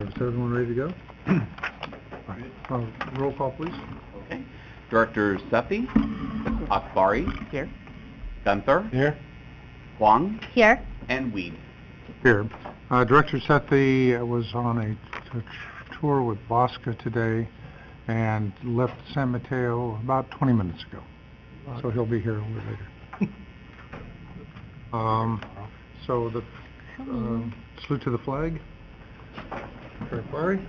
Is everyone ready to go? Roll call, please. Okay. Director Sethy. Akbari. Here. Gunther. Here. Huang. Here. And Weed. Here. Director Sethy was on a tour with Bosca today and left San Mateo about 20 minutes ago. So he'll be here a little later. So the salute to the flag. Akbari.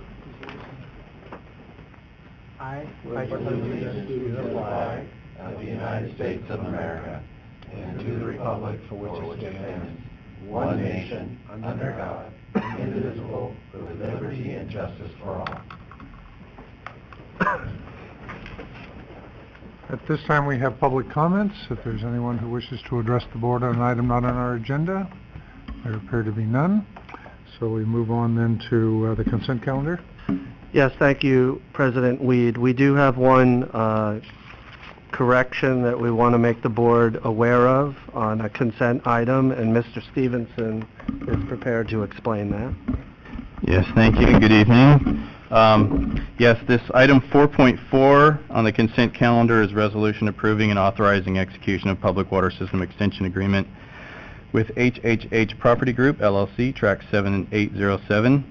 I pledge allegiance to the flag of the United States of America and to the republic for which it stands, one nation, under God, indivisible, with liberty and justice for all. At this time, we have public comments. If there's anyone who wishes to address the board on an item not on our agenda, there appear to be none. So we move on then to the consent calendar. Yes, thank you, President Weed. We do have one correction that we want to make the board aware of on a consent item, and Mr. Stevenson is prepared to explain that. Yes, thank you, and good evening. Yes, this item 4.4 on the consent calendar is resolution approving and authorizing execution of public water system extension agreement with HHH Property Group, LLC, Track 7807.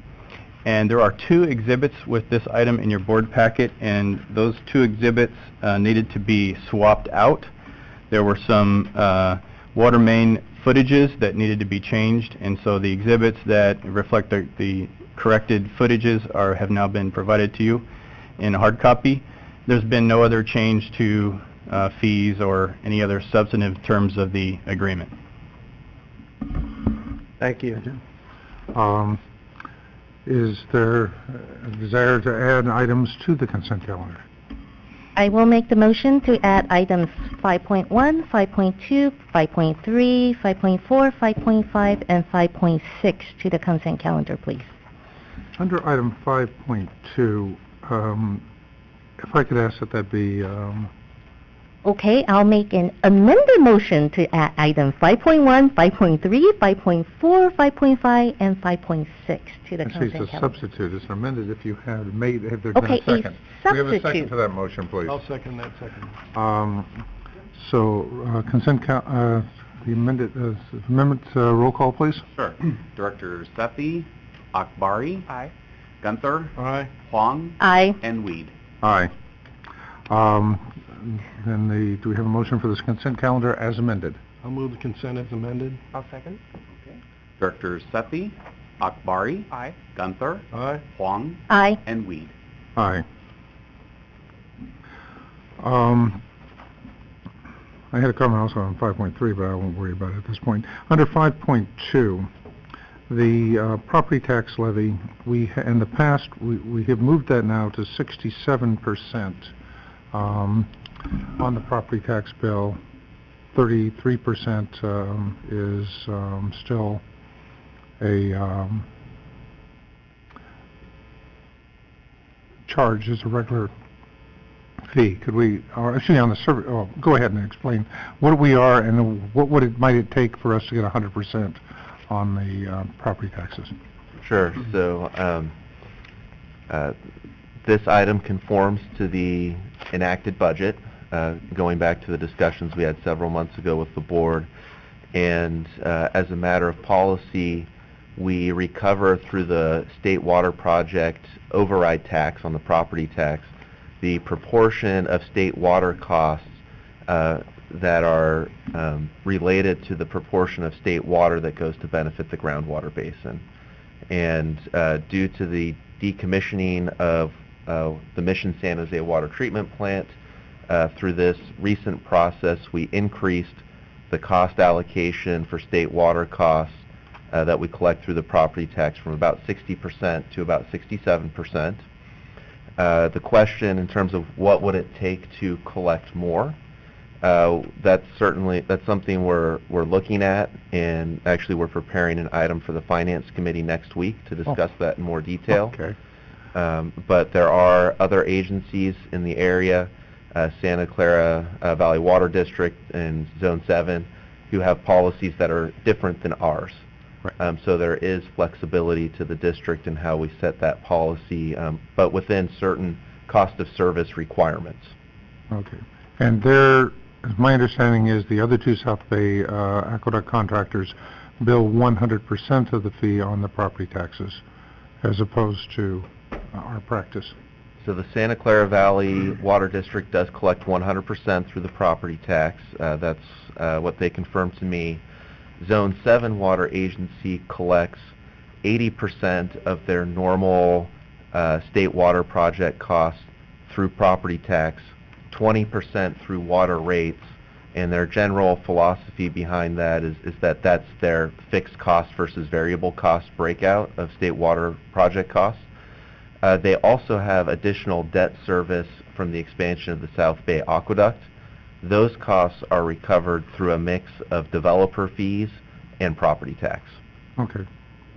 And there are two exhibits with this item in your board packet, and those two exhibits needed to be swapped out. There were some water main footages that needed to be changed, and so the exhibits that reflect the corrected footages have now been provided to you in hard copy. There's been no other change to fees or any other substantive terms of the agreement. Thank you. Is there a desire to add items to the consent calendar? I will make the motion to add items 5.1, 5.2, 5.3, 5.4, 5.5, and 5.6 to the consent calendar, please. Under item 5.2, if I could ask that be... Okay, I'll make an amended motion to add item 5.1, 5.3, 5.4, 5.5, and 5.6 to the consent It's a calendar. substitute. It's amended if you had made, if there's been Okay, a second. We have a second substitute. to that motion, please. I'll second that second. Consent the amendment roll call, please. Sure. Director Sethy. Akbari. Aye. Gunther. Aye. Huang. Aye. And Weed. Aye. Then do we have a motion for this consent calendar as amended? I'll move the consent as amended. I'll second. Okay. Director Sethy. Akbari. Aye. Gunther. Aye. Huang. Aye. And Weed. Aye. I had a comment also on 5.3, but I won't worry about it at this point. Under 5.2, the property tax levy, in the past, we have moved that now to 67% on the property tax bill. 33% is still a charge as a regular fee. Could we, or actually on the survey, go ahead and explain what we are and what might it take for us to get 100% on the property taxes? Sure. So this item conforms to the enacted budget, going back to the discussions we had several months ago with the board. And as a matter of policy, we recover through the state water project override tax on the property tax the proportion of state water costs that are related to the proportion of state water that goes to benefit the groundwater basin. And due to the decommissioning of the Mission San Jose water treatment plant, through this recent process, we increased the cost allocation for state water costs that we collect through the property tax from about 60% to about 67%. The question in terms of what would it take to collect more, that's something we're looking at, and actually we're preparing an item for the Finance Committee next week to discuss that in more detail. Okay. But there are other agencies in the area, Santa Clara Valley Water District and Zone 7, who have policies that are different than ours. Right. So there is flexibility to the district in how we set that policy, but within certain cost of service requirements. Okay. And there, my understanding is the other two South Bay aqueduct contractors bill 100% of the fee on the property taxes, as opposed to our practice. So the Santa Clara Valley Water District does collect 100% through the property tax. That's what they confirmed to me. Zone 7 Water Agency collects 80% of their normal state water project costs through property tax, 20% through water rates, and their general philosophy behind that is that that's their fixed cost versus variable cost breakout of state water project costs. They also have additional debt service from the expansion of the South Bay Aqueduct. Those costs are recovered through a mix of developer fees and property tax. Okay.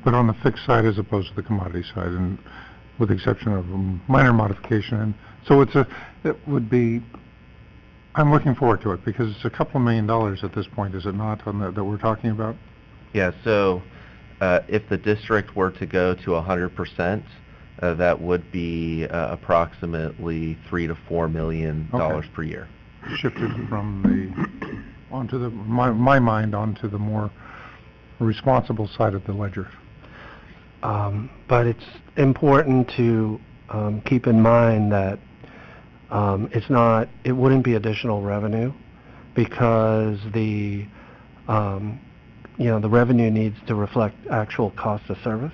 But on the fixed side as opposed to the commodity side, and with the exception of a minor modification. And so it would be, I'm looking forward to it because it's a couple $1 million at this point, is it not, on that we're talking about? Yeah, so if the district were to go to 100%, that would be approximately $3 to $4 million per year. Shifted from the, onto the, my mind, onto the more responsible side of the ledger. But it's important to keep in mind that it wouldn't be additional revenue because the revenue needs to reflect actual cost of service.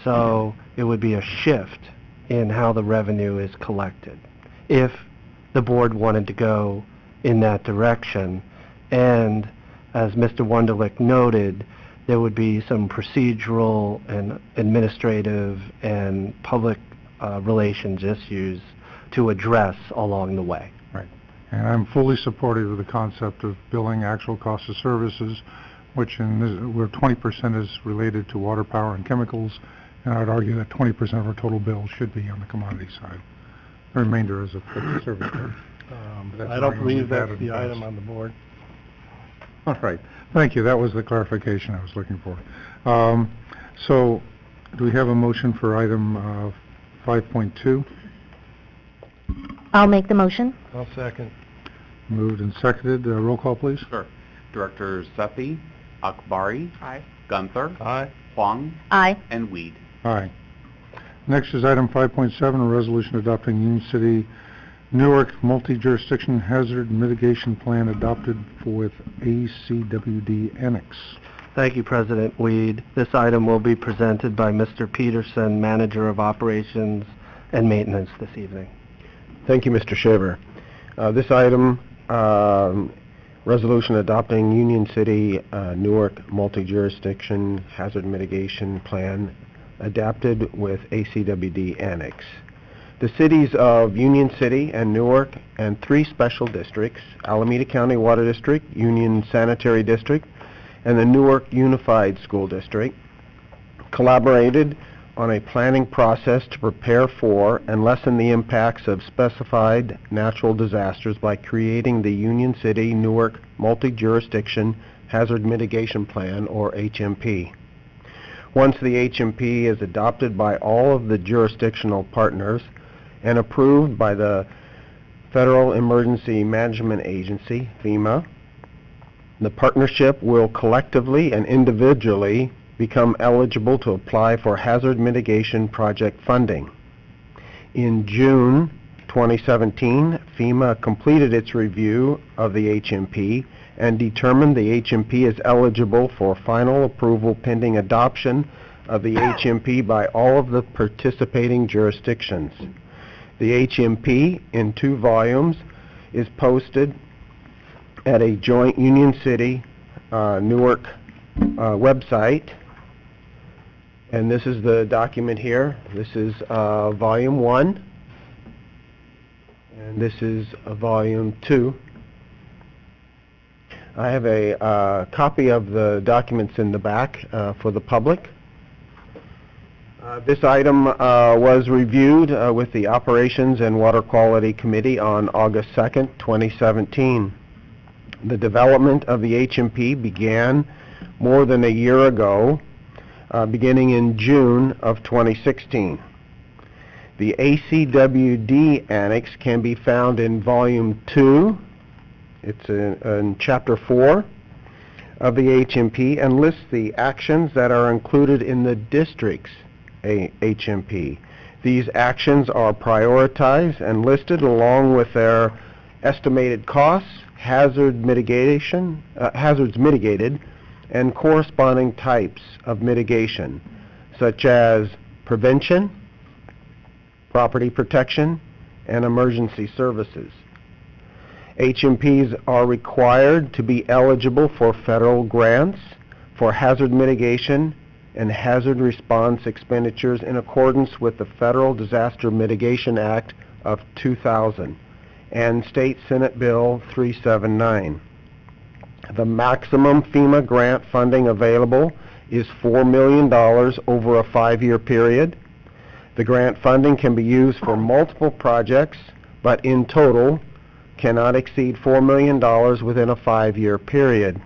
So it would be a shift in how the revenue is collected if the board wanted to go in that direction. And as Mr. Wunderlich noted, there would be some procedural and administrative and public relations issues to address along the way. Right. And I'm fully supportive of the concept of billing actual cost of services, which where 20% is related to water, power, and chemicals, and I would argue that 20% of our total bill should be on the commodity side. The remainder is a fixed service charge. I don't believe that's the item on the board. All right. Thank you. That was the clarification I was looking for. So, do we have a motion for item 5.2? I'll make the motion. I'll second. Moved and seconded. Roll call, please. Sure. Directors Sethy, Akbari. Aye. Gunther. Aye. Huang. Aye. And Weed. Aye. Next is item 5.7, a resolution adopting Union City, Newark multi-jurisdiction hazard mitigation plan adopted with ACWD Annex. Thank you, President Weed. This item will be presented by Mr. Peterson, Manager of Operations and Maintenance this evening. Thank you, Mr. Shaver. This item, resolution adopting Union City, Newark multi-jurisdiction hazard mitigation plan adapted with ACWD Annex. The cities of Union City and Newark and 3 special districts, Alameda County Water District, Union Sanitary District, and the Newark Unified School District, collaborated on a planning process to prepare for and lessen the impacts of specified natural disasters by creating the Union City Newark Multi-Jurisdiction Hazard Mitigation Plan, or HMP. Once the HMP is adopted by all of the jurisdictional partners and approved by the Federal Emergency Management Agency, FEMA, the partnership will collectively and individually become eligible to apply for hazard mitigation project funding. In June 2017, FEMA completed its review of the HMP and determined the HMP is eligible for final approval pending adoption of the HMP by all of the participating jurisdictions. The HMP, in 2 volumes, is posted at a joint Union City, Newark website. And this is the document here. This is volume 1. And this is volume 2. I have a copy of the documents in the back for the public. This item was reviewed with the Operations and Water Quality Committee on August 2nd, 2017. The development of the HMP began more than a year ago, beginning in June of 2016. The ACWD Annex can be found in Volume 2. It's in Chapter 4 of the HMP and lists the actions that are included in the district's HMP. These actions are prioritized and listed along with their estimated costs, hazards mitigated, and corresponding types of mitigation, such as prevention, property protection, and emergency services. HMPs are required to be eligible for federal grants for hazard mitigation and hazard response expenditures in accordance with the Federal Disaster Mitigation Act of 2000 and State Senate Bill 379. The maximum FEMA grant funding available is $4 million over a 5-year period. The grant funding can be used for multiple projects, but in total cannot exceed $4 million within a 5-year period.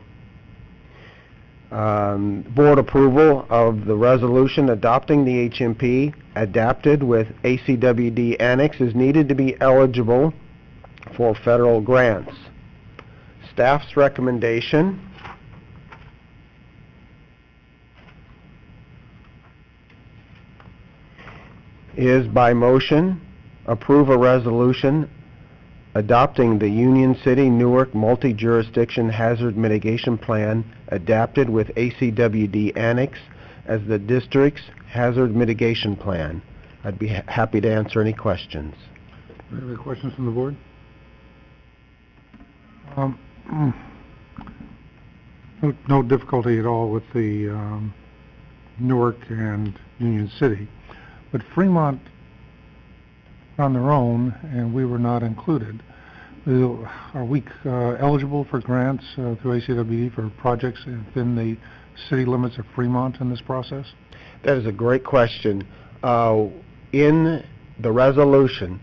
Board approval of the resolution adopting the HMP adapted with ACWD Annex is needed to be eligible for federal grants. Staff's recommendation is by motion approve a resolution adopting the Union City Newark Multi-Jurisdiction Hazard Mitigation Plan adapted with ACWD Annex as the district's hazard mitigation plan. I'd be happy to answer any questions. Any questions from the board? No difficulty at all with the Newark and Union City, but Fremont on their own, and we were not included. Are we eligible for grants through ACWD for projects within the city limits of Fremont in this process? That is a great question. In the resolution,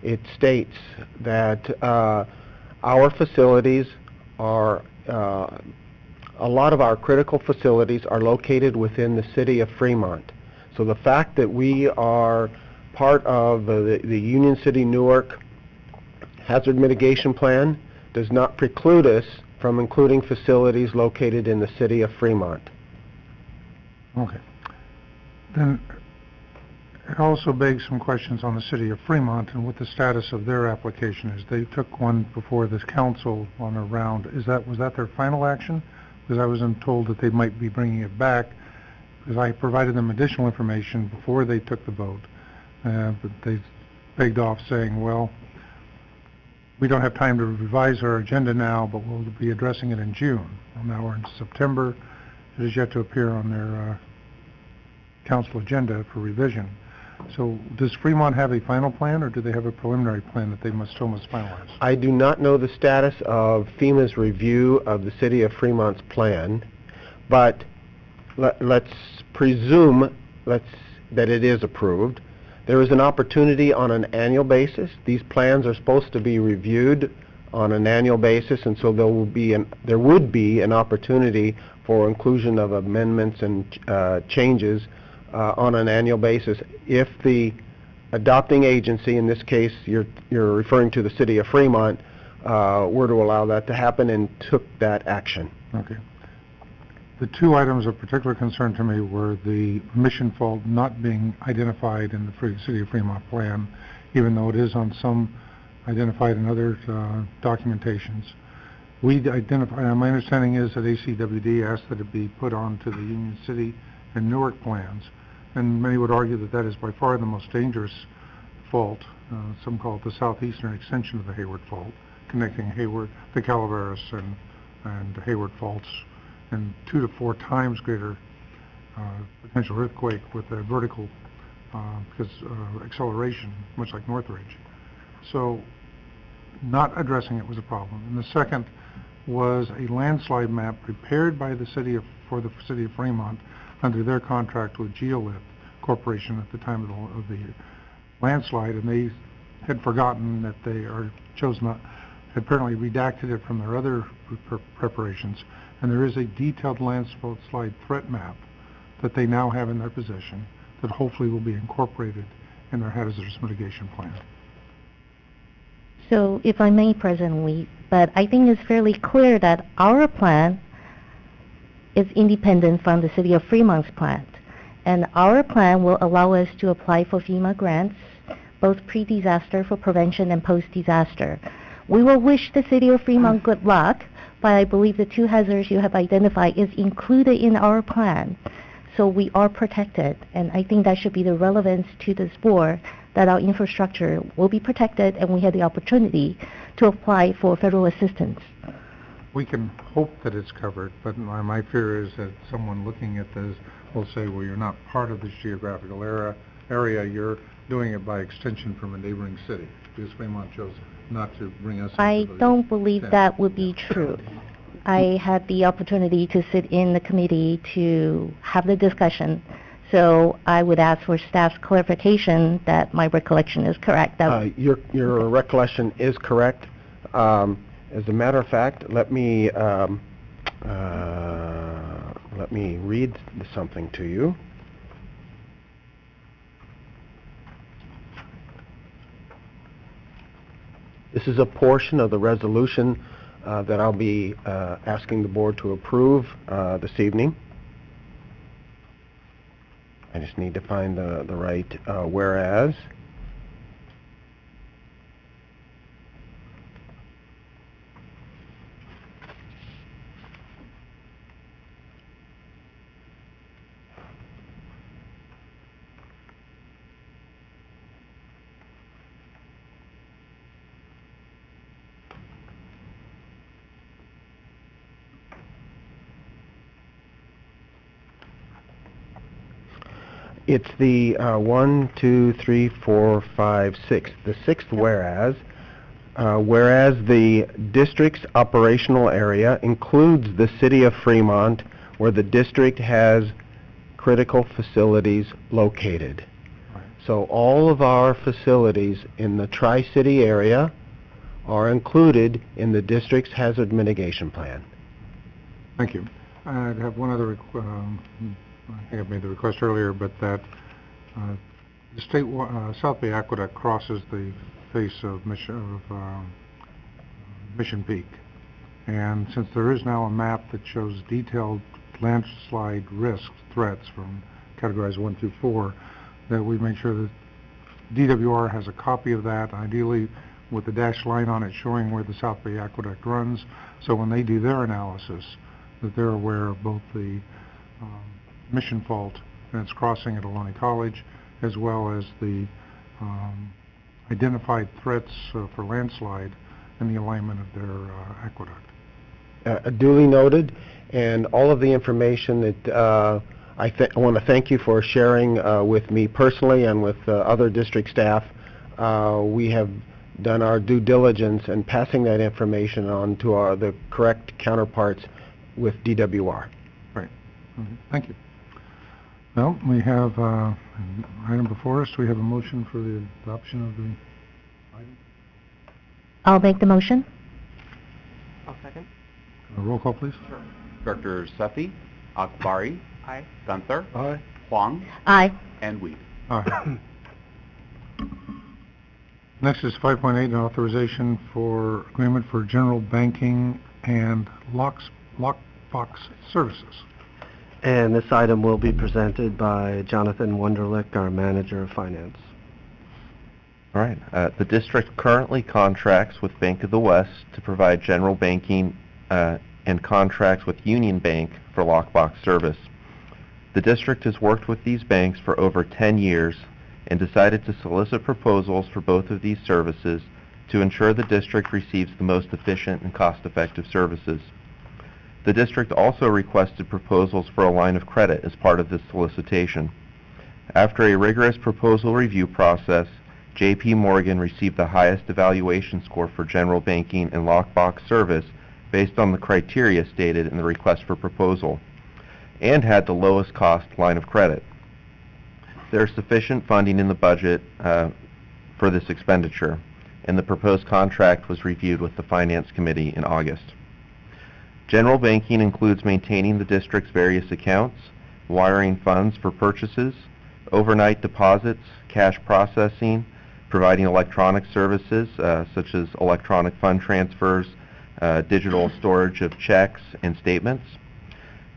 it states that our facilities are, a lot of our critical facilities are located within the city of Fremont. So the fact that we are part of the Union City Newark Hazard Mitigation Plan does not preclude us from including facilities located in the city of Fremont. Okay. Then it also begs some questions on the city of Fremont and what the status of their application is. They took one before this council on a round. Was that their final action? Because I was told that they might be bringing it back because I provided them additional information before they took the vote. But they begged off saying, well, we don't have time to revise our agenda now, but we'll be addressing it in June. Well, now we're in September. It is yet to appear on their council agenda for revision. So does Fremont have a final plan, or do they have a preliminary plan that they still must finalize? I do not know the status of FEMA's review of the city of Fremont's plan, but let's presume that it is approved. There is an opportunity on an annual basis. These plans are supposed to be reviewed on an annual basis, and so there would be an opportunity for inclusion of amendments and changes on an annual basis if the adopting agency, in this case you're referring to the city of Fremont, were to allow that to happen and took that action. Okay. The two items of particular concern to me were the emission fault not being identified in the City of Fremont plan, even though it is on some identified in other documentations. We identify, my understanding is that ACWD asked that it be put onto the Union City and Newark plans, and many would argue that that is by far the most dangerous fault. Some call it the southeastern extension of the Hayward Fault, connecting Hayward, the Calaveras and Hayward faults, and 2 to 4 times greater potential earthquake with a vertical acceleration, much like Northridge. So not addressing it was a problem. And the second was a landslide map prepared by the city for the city of Fremont under their contract with Geolith Corporation at the time of the landslide, and they had forgotten that they had apparently redacted it from their other preparations, and there is a detailed landslide threat map that they now have in their possession that hopefully will be incorporated in their hazardous mitigation plan. So, if I may, President Lee, but I think it's fairly clear that our plan is independent from the City of Fremont's plan. And our plan will allow us to apply for FEMA grants, both pre-disaster for prevention and post-disaster. We will wish the City of Fremont good luck, but I believe the 2 hazards you have identified is included in our plan. So we are protected, and I think that should be the relevance to this board, that our infrastructure will be protected and we have the opportunity to apply for federal assistance. We can hope that it's covered, but my fear is that someone looking at this will say, well, you're not part of this geographical area, you're doing it by extension from a neighboring city, because Fremont chose not to bring us into I the don't believe tent. that would be true. I had the opportunity to sit in the committee to have the discussion, so I would ask for staff's clarification that my recollection is correct. Your recollection is correct. As a matter of fact, let me read something to you. This is a portion of the resolution that I'll be asking the board to approve this evening. I just need to find the right whereas. It's the 1, 2, 3, 4, 5, 6. The sixth whereas. Whereas the district's operational area includes the city of Fremont, where the district has critical facilities located. Right. So all of our facilities in the Tri-City area are included in the district's hazard mitigation plan. Thank you. I'd have one other I think I made the request earlier, but that the South Bay Aqueduct crosses the face of Mission Peak. And since there is now a map that shows detailed landslide risk threats from categories 1 through 4, that we make sure that DWR has a copy of that, ideally with the dashed line on it showing where the South Bay Aqueduct runs, so when they do their analysis, that they're aware of both the Mission fault and its crossing at Ohlone College, as well as the identified threats for landslide and the alignment of their aqueduct. Duly noted, and all of the information that I want to thank you for sharing with me personally and with other district staff. We have done our due diligence in passing that information on to the correct counterparts with DWR. Right. Okay. Thank you. Well, we have an item before us. We have a motion for the adoption of the item. I'll make the motion. I'll second. Roll call, please. Sure. Directors Sethy, Akbari, Aye. Gunther, Aye. Huang, Aye. and Weed. Aye. Next is 5.8, an authorization for agreement for general banking and lockbox services. And this item will be presented by Jonathan Wunderlich, our Manager of Finance. All right. The district currently contracts with Bank of the West to provide general banking and contracts with Union Bank for lockbox service. The district has worked with these banks for over 10 years and decided to solicit proposals for both of these services to ensure the district receives the most efficient and cost-effective services. The district also requested proposals for a line of credit as part of this solicitation. After a rigorous proposal review process, J.P. Morgan received the highest evaluation score for general banking and lockbox service based on the criteria stated in the request for proposal, and had the lowest cost line of credit. There is sufficient funding in the budget for this expenditure, and the proposed contract was reviewed with the Finance Committee in August. General banking includes maintaining the district's various accounts, wiring funds for purchases, overnight deposits, cash processing, providing electronic services such as electronic fund transfers, digital storage of checks and statements,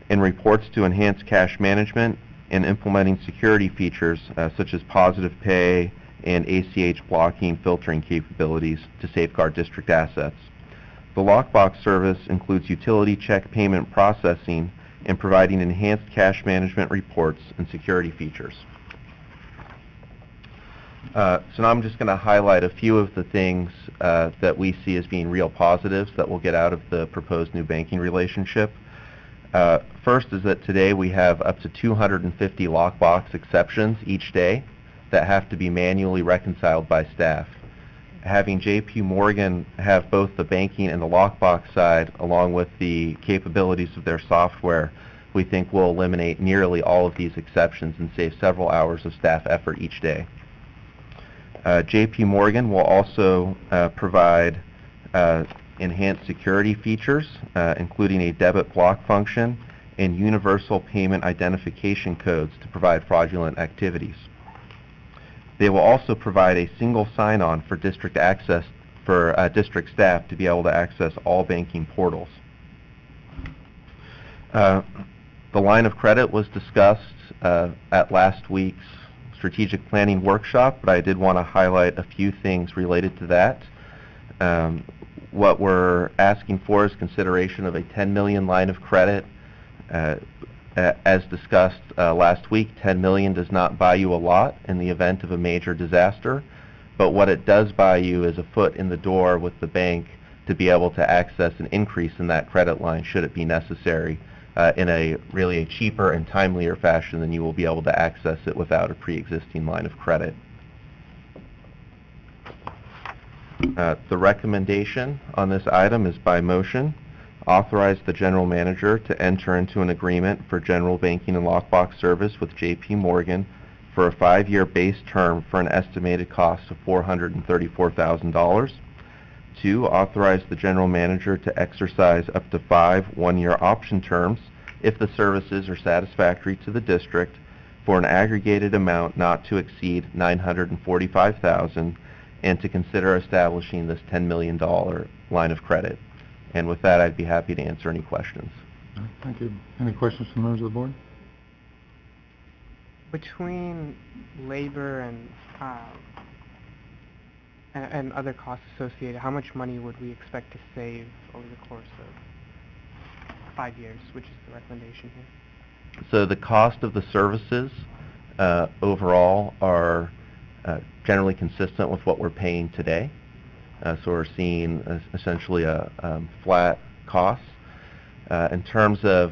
and reports to enhance cash management and implementing security features such as positive pay and ACH blocking filtering capabilities to safeguard district assets. The lockbox service includes utility check payment processing and providing enhanced cash management reports and security features. So now I'm just going to highlight a few of the things that we see as being real positives that we'll get out of the proposed new banking relationship. First is that today we have up to 250 lockbox exceptions each day that have to be manually reconciled by staff. Having J.P. Morgan have both the banking and the lockbox side along with the capabilities of their software, we think will eliminate nearly all of these exceptions and save several hours of staff effort each day. J.P. Morgan will also provide enhanced security features, including a debit block function and universal payment identification codes to provide fraudulent activities. They will also provide a single sign-on for district access for district staff to be able to access all banking portals. The line of credit was discussed at last week's strategic planning workshop, but I did want to highlight a few things related to that. What we're asking for is consideration of a $10 million line of credit. As discussed last week, $10 million does not buy you a lot in the event of a major disaster, but what it does buy you is a foot in the door with the bank to be able to access an increase in that credit line should it be necessary in a really cheaper and timelier fashion than you will be able to access it without a pre-existing line of credit. The recommendation on this item is by motion. Authorize the general manager to enter into an agreement for general banking and lockbox service with J.P. Morgan for a 5-year base term for an estimated cost of $434,000. 2, authorize the general manager to exercise up to 5 one-year option terms if the services are satisfactory to the district for an aggregated amount not to exceed $945,000, and to consider establishing this $10 million line of credit. And with that, I'd be happy to answer any questions. Thank you. Any questions from members of the board? Between labor and other costs associated, how much money would we expect to save over the course of 5 years, which is the recommendation here? So the cost of the services overall are generally consistent with what we're paying today. So we're seeing essentially a flat cost. In terms of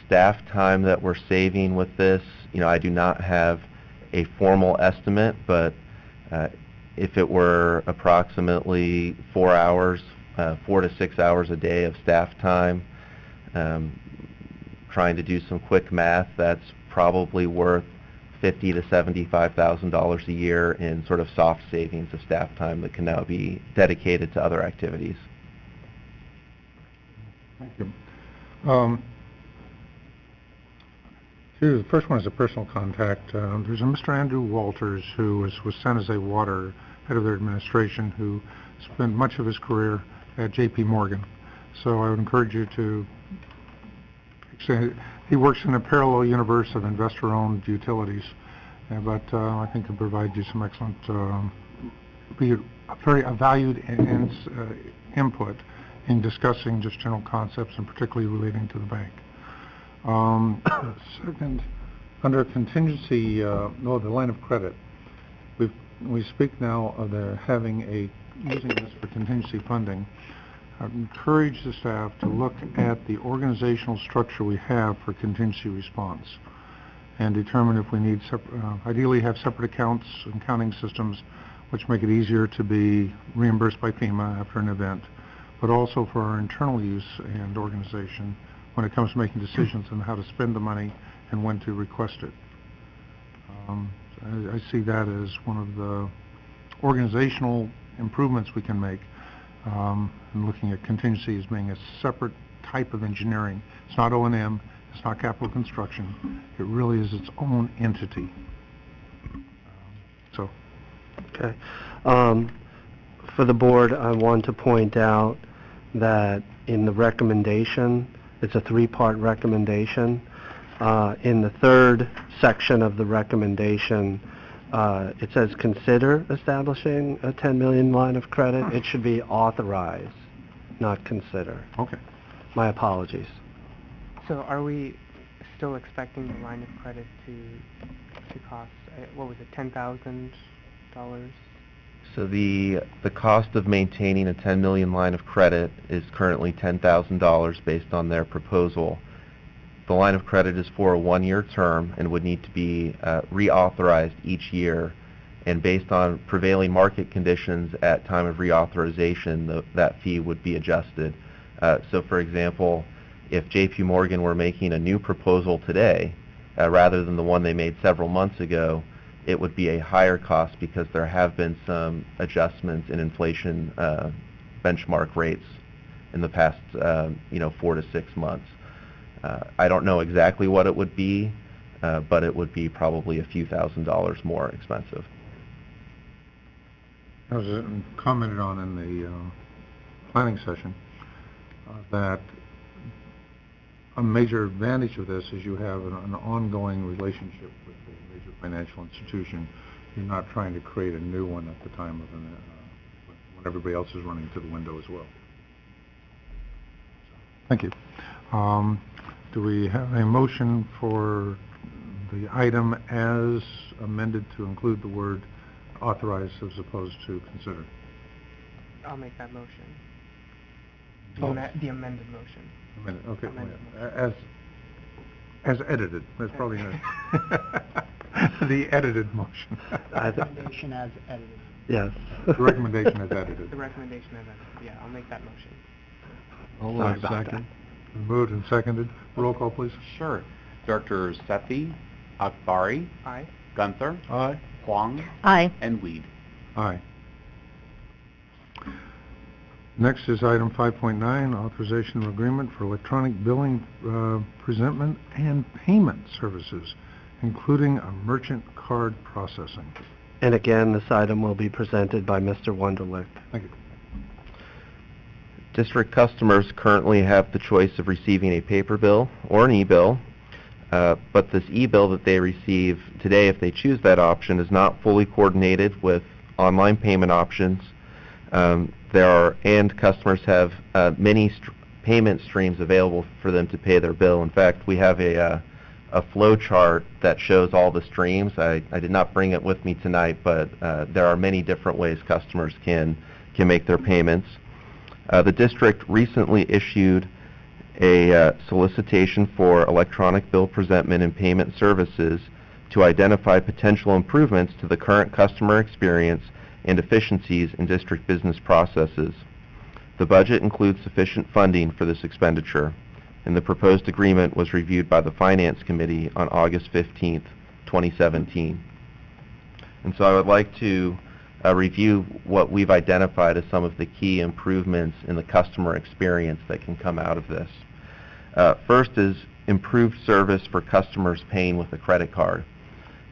staff time that we're saving with this, I do not have a formal estimate, but if it were approximately 4 hours, 4 to 6 hours a day of staff time, trying to do some quick math, that's probably worth $50,000 to $75,000 a year in sort of soft savings of staff time that can now be dedicated to other activities. Thank you. The first one is a personal contact. There's a Mr. Andrew Walters who was with San Jose Water, head of their administration, who spent much of his career at J.P. Morgan. So I would encourage you to he works in a parallel universe of investor-owned utilities, but I think can provide you some excellent, be very valued input in discussing just general concepts and particularly relating to the bank. Second, under contingency, the line of credit, we speak now of using this for contingency funding. I'd encourage the staff to look at the organizational structure we have for contingency response and determine if we need, ideally have separate accounts and accounting systems which make it easier to be reimbursed by FEMA after an event, but also for our internal use and organization when it comes to making decisions on how to spend the money and when to request it. I see that as one of the organizational improvements we can make, and looking at contingency as being a separate type of engineering. It's not O&M, it's not capital construction. It really is its own entity. So, Okay. For the board, I want to point out that in the recommendation, it's a three-part recommendation. In the third section of the recommendation, it says consider establishing a 10 million line of credit. It should be authorize, not consider. okay. My apologies. So are we still expecting the line of credit to cost, what was it, $10,000? So the cost of maintaining a 10 million line of credit is currently $10,000 based on their proposal. The line of credit is for a 1-year term and would need to be reauthorized each year. And based on prevailing market conditions at time of reauthorization, that fee would be adjusted. So for example, if JP Morgan were making a new proposal today, rather than the one they made several months ago, it would be a higher cost because there have been some adjustments in inflation benchmark rates in the past 4 to 6 months. I don't know exactly what it would be, but it would be probably a few $1,000s more expensive. As commented on in the planning session, that a major advantage of this is you have an ongoing relationship with a major financial institution. You're not trying to create a new one at the time of when everybody else is running to the window as well. Thank you. Do we have a motion for the item as amended to include the word authorize as opposed to consider? I'll make that motion. Oh. The amended motion. Amended, okay. Amended As edited. That's probably the edited motion. Recommendation as edited. Yes. The recommendation as edited. The recommendation as edited. Yeah, I'll make that motion. Sorry about Second. Moved and seconded. Roll call, please. Sure. Directors Sethy, Akbari, Aye. Gunther, Aye. Huang, Aye. and Weed. Aye. Next is item 5.9, authorization of agreement for electronic billing presentment and payment services, including a merchant card processing. And again, this item will be presented by Mr. Wunderlich. Thank you. District customers currently have the choice of receiving a paper bill or an e-bill, but this e-bill that they receive today, if they choose that option, is not fully coordinated with online payment options. Customers have many payment streams available for them to pay their bill. In fact, we have a flow chart that shows all the streams. I did not bring it with me tonight, but there are many different ways customers can make their payments. The district recently issued a solicitation for electronic bill presentment and payment services to identify potential improvements to the current customer experience and efficiencies in district business processes. The budget includes sufficient funding for this expenditure, and the proposed agreement was reviewed by the Finance Committee on August 15th, 2017. And so I would like to review what we've identified as some of the key improvements in the customer experience that can come out of this. First is improved service for customers paying with a credit card.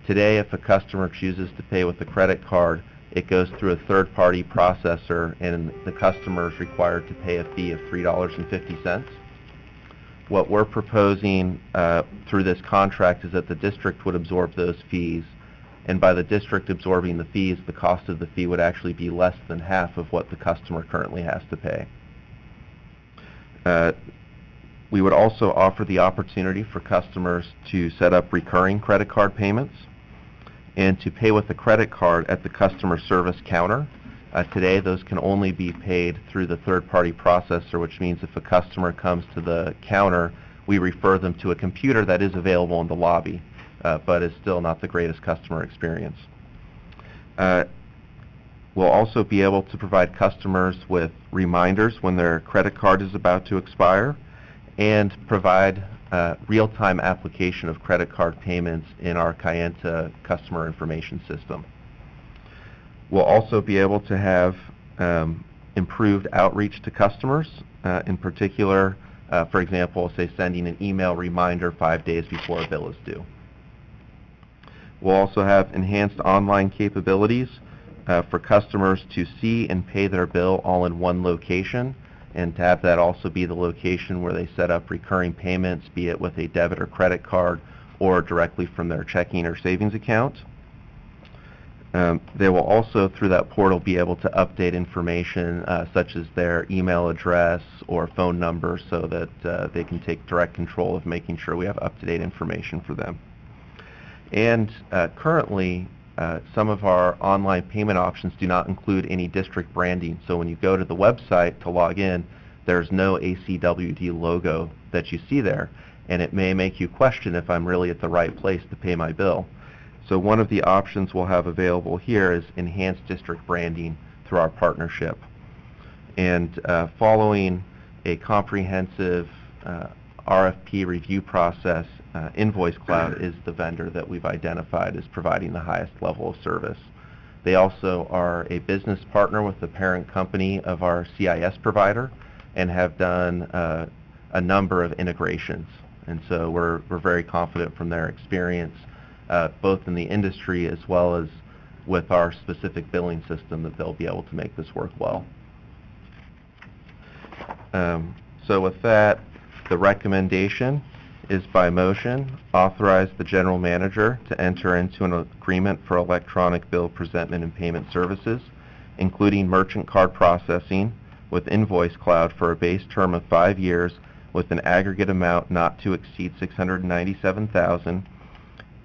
Today, if a customer chooses to pay with a credit card, it goes through a third-party processor, and the customer is required to pay a fee of $3.50. What we're proposing through this contract is that the district would absorb those fees, and by the district absorbing the fees, the cost of the fee would actually be less than half of what the customer currently has to pay. We would also offer the opportunity for customers to set up recurring credit card payments and to pay with a credit card at the customer service counter. Today, those can only be paid through the third-party processor, which means if a customer comes to the counter, we refer them to a computer that is available in the lobby, but is still not the greatest customer experience. We'll also be able to provide customers with reminders when their credit card is about to expire and provide real-time application of credit card payments in our Kayenta customer information system. We'll also be able to have improved outreach to customers. In particular, For example, say sending an email reminder 5 days before a bill is due. We'll also have enhanced online capabilities for customers to see and pay their bill all in one location, and to have that also be the location where they set up recurring payments, be it with a debit or credit card or directly from their checking or savings account. They will also, through that portal, be able to update information such as their email address or phone number, so that they can take direct control of making sure we have up-to-date information for them. And currently, some of our online payment options do not include any district branding. So when you go to the website to log in, there's no ACWD logo that you see there, and it may make you question if I'm really at the right place to pay my bill. So one of the options we'll have available here is enhanced district branding through our partnership. And following a comprehensive RFP review process, Invoice Cloud is the vendor that we've identified as providing the highest level of service. They also are a business partner with the parent company of our CIS provider and have done a number of integrations. And so we're very confident from their experience, both in the industry as well as with our specific billing system, that they'll be able to make this work well. So with that, the recommendation is by motion, authorize the general manager to enter into an agreement for electronic bill presentment and payment services, including merchant card processing with Invoice Cloud for a base term of 5 years with an aggregate amount not to exceed $697,000,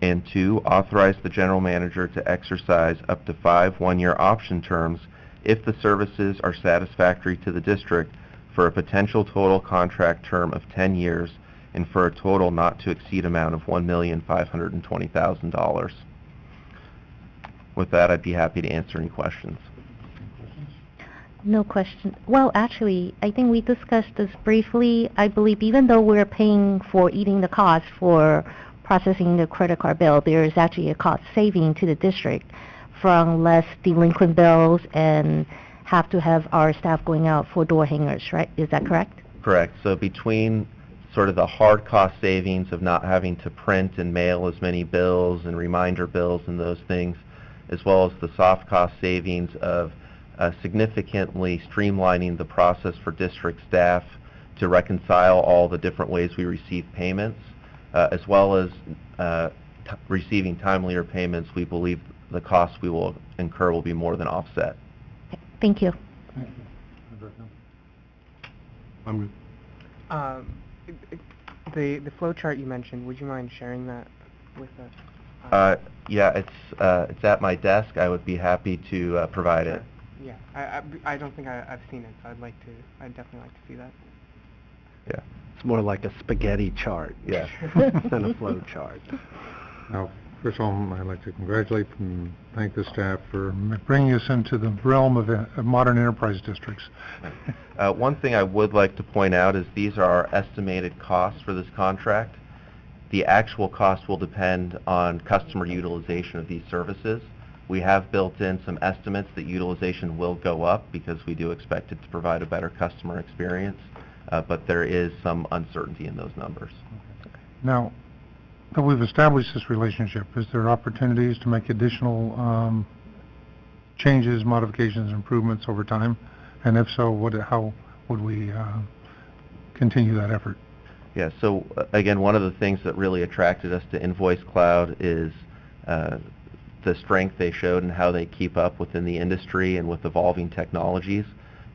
and 2, authorize the general manager to exercise up to 5 one-year option terms if the services are satisfactory to the district, for a potential total contract term of 10 years and for a total not to exceed amount of $1,520,000. With that, I'd be happy to answer any questions. No question. Well, actually, I think we discussed this briefly. I believe even though we're paying for eating the cost for processing the credit card bill, there is actually a cost saving to the district from less delinquent bills and have to have our staff going out for door hangers, right? Is that correct? Correct. So between sort of the hard cost savings of not having to print and mail as many bills and reminder bills and those things, as well as the soft cost savings of significantly streamlining the process for district staff to reconcile all the different ways we receive payments, as well as receiving timelier payments, we believe the costs we will incur will be more than offset. Okay. Thank you. I'm good. The flow chart you mentioned, would you mind sharing that with us? Yeah, it's at my desk. I would be happy to provide it. Yeah, I don't think I've seen it, so I'd definitely like to see that. Yeah. It's more like a spaghetti chart, Yeah. than a flow chart. Now, first of all, I'd like to congratulate and thank the staff for bringing us into the realm of modern enterprise districts. One thing I would like to point out is these are our estimated costs for this contract. The actual cost will depend on customer utilization of these services. We have built in some estimates that utilization will go up because we do expect it to provide a better customer experience, but there is some uncertainty in those numbers. Now, that we've established this relationship, is there opportunities to make additional changes, modifications, improvements over time? And if so, how would we continue that effort? Yeah, so again, one of the things that really attracted us to Invoice Cloud is the strength they showed and how they keep up within the industry and with evolving technologies.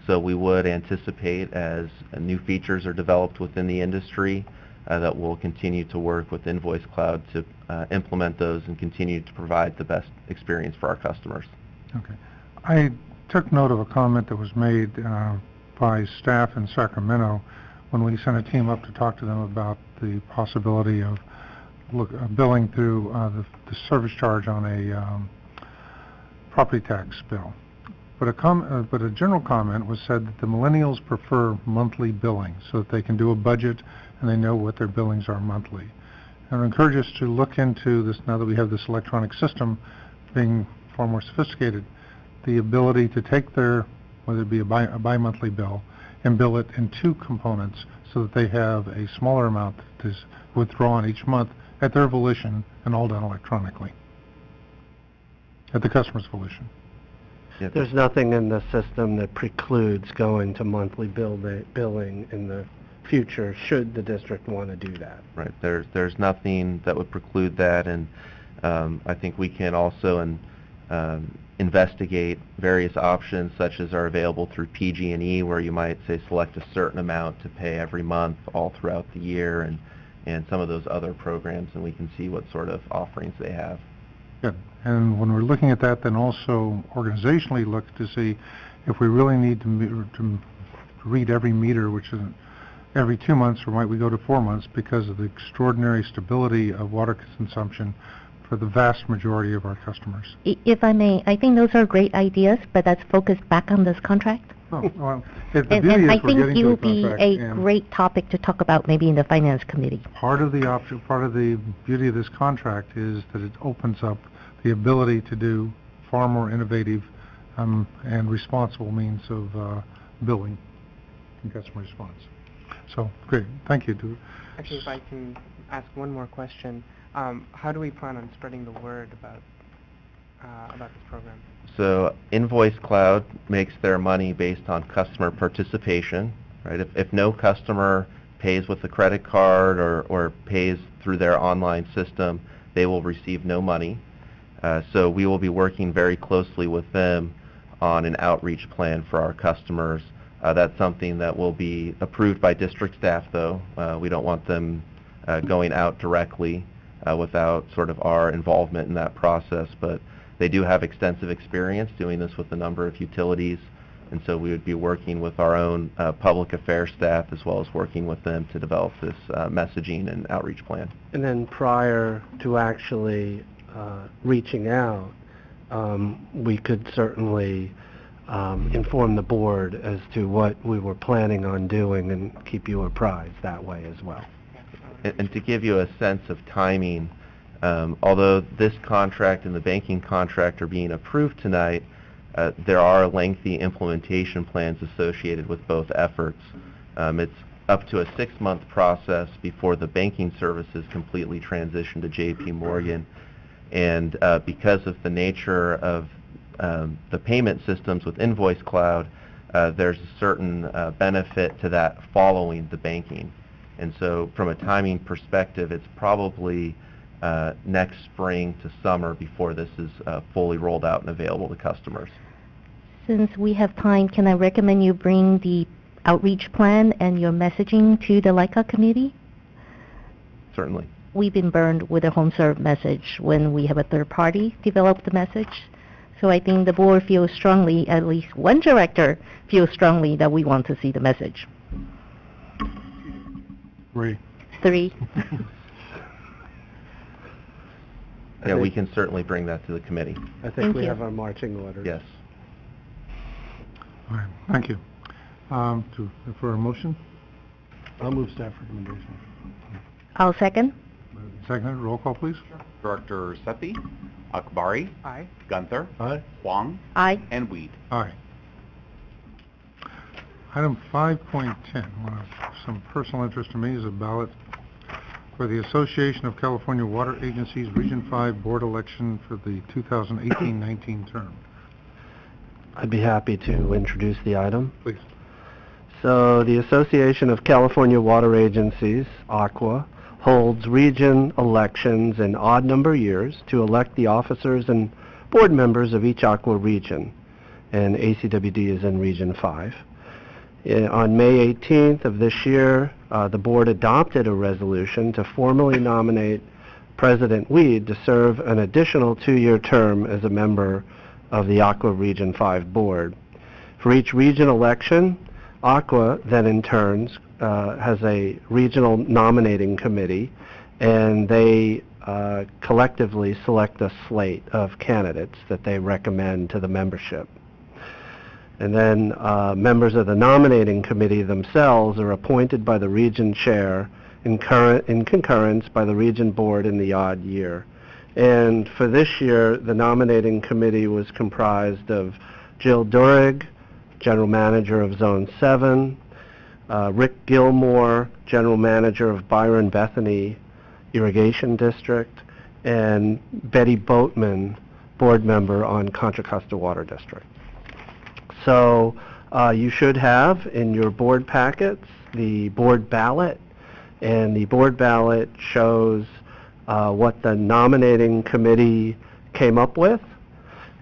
So we would anticipate, as new features are developed within the industry, that we'll continue to work with Invoice Cloud to implement those and continue to provide the best experience for our customers. Okay. I took note of a comment that was made by staff in Sacramento when we sent a team up to talk to them about the possibility of billing through the service charge on a property tax bill. But a general comment was said that the millennials prefer monthly billing so that they can do a budget and they know what their billings are monthly. And I encourage us to look into this now that we have this electronic system being far more sophisticated, the ability to take their, whether it be a bi-monthly bill, and bill it in 2 components so that they have a smaller amount that is withdrawn each month at their volition and all done electronically, at the customer's volition. Yeah, There's nothing in the system that precludes going to monthly billing in the future, should the district want to do that. right. There's nothing that would preclude that, and I think we can also investigate various options such as are available through PG&E, where you might say select a certain amount to pay every month all throughout the year, and some of those other programs, and we can see what sort of offerings they have. Good. And when we're looking at that, then also organizationally look to see if we really need to read every meter, which is every 2 months, or might we go to 4 months because of the extraordinary stability of water consumption for the vast majority of our customers. If I may, I think those are great ideas, but that's focused back on this contract. Oh, well, the And beauty is I we're think getting it to will the be contract, a and great topic to talk about maybe in the Finance Committee. part of the option, part of the beauty of this contract is that it opens up the ability to do far more innovative and responsible means of billing and customer response. So, great. Thank you, Judy. Actually, if I can ask one more question, how do we plan on spreading the word about this program? So Invoice Cloud makes their money based on customer participation, right? If no customer pays with a credit card or pays through their online system, they will receive no money. So we will be working very closely with them on an outreach plan for our customers. That's something that will be approved by district staff, though. We don't want them going out directly without sort of our involvement in that process, but they do have extensive experience doing this with a number of utilities, and so we would be working with our own public affairs staff as well as working with them to develop this messaging and outreach plan. And then prior to actually reaching out, we could certainly inform the board as to what we were planning on doing and keep you apprised that way as well. And to give you a sense of timing, although this contract and the banking contract are being approved tonight, there are lengthy implementation plans associated with both efforts. It's up to a 6-month process before the banking services completely transition to JP Morgan. And because of the nature of the payment systems with Invoice Cloud, there's a certain benefit to that following the banking. And so from a timing perspective, it's probably next spring to summer before this is fully rolled out and available to customers. Since we have time, can I recommend you bring the outreach plan and your messaging to the LICA committee? Certainly. We've been burned with a home serve message when we have a third party develop the message. So I think the board feels strongly, at least one director feels strongly, that we want to see the message. 3. 3. Yeah, we can certainly bring that to the committee. I think Thank we you. have our marching orders. Yes. All right. Thank you. For a motion? I'll move staff recommendation. I'll second. Second, roll call, please. Director Sethy, Akbari, Aye. Gunther, Aye. Huang, Aye. and Weed. Aye. Item 5.10, one of some personal interest to me, is a ballot for the Association of California Water Agencies Region 5 Board election for the 2018-19 term. I'd be happy to introduce the item. Please. So the Association of California Water Agencies, ACWA, holds region elections in odd number years to elect the officers and board members of each ACWA region, and ACWD is in Region 5. On May 18th of this year, the board adopted a resolution to formally nominate President Weed to serve an additional 2-year term as a member of the ACWA Region 5 board. For each region election, ACWA then in turn has a regional nominating committee, and they collectively select a slate of candidates that they recommend to the membership. And then members of the nominating committee themselves are appointed by the region chair in concurrence by the region board in the odd year. And for this year, the nominating committee was comprised of Jill Durig, General Manager of Zone 7, Rick Gilmore, General Manager of Byron Bethany Irrigation District, and Betty Boatman, Board Member on Contra Costa Water District. So you should have in your board packets the board ballot, and the board ballot shows what the nominating committee came up with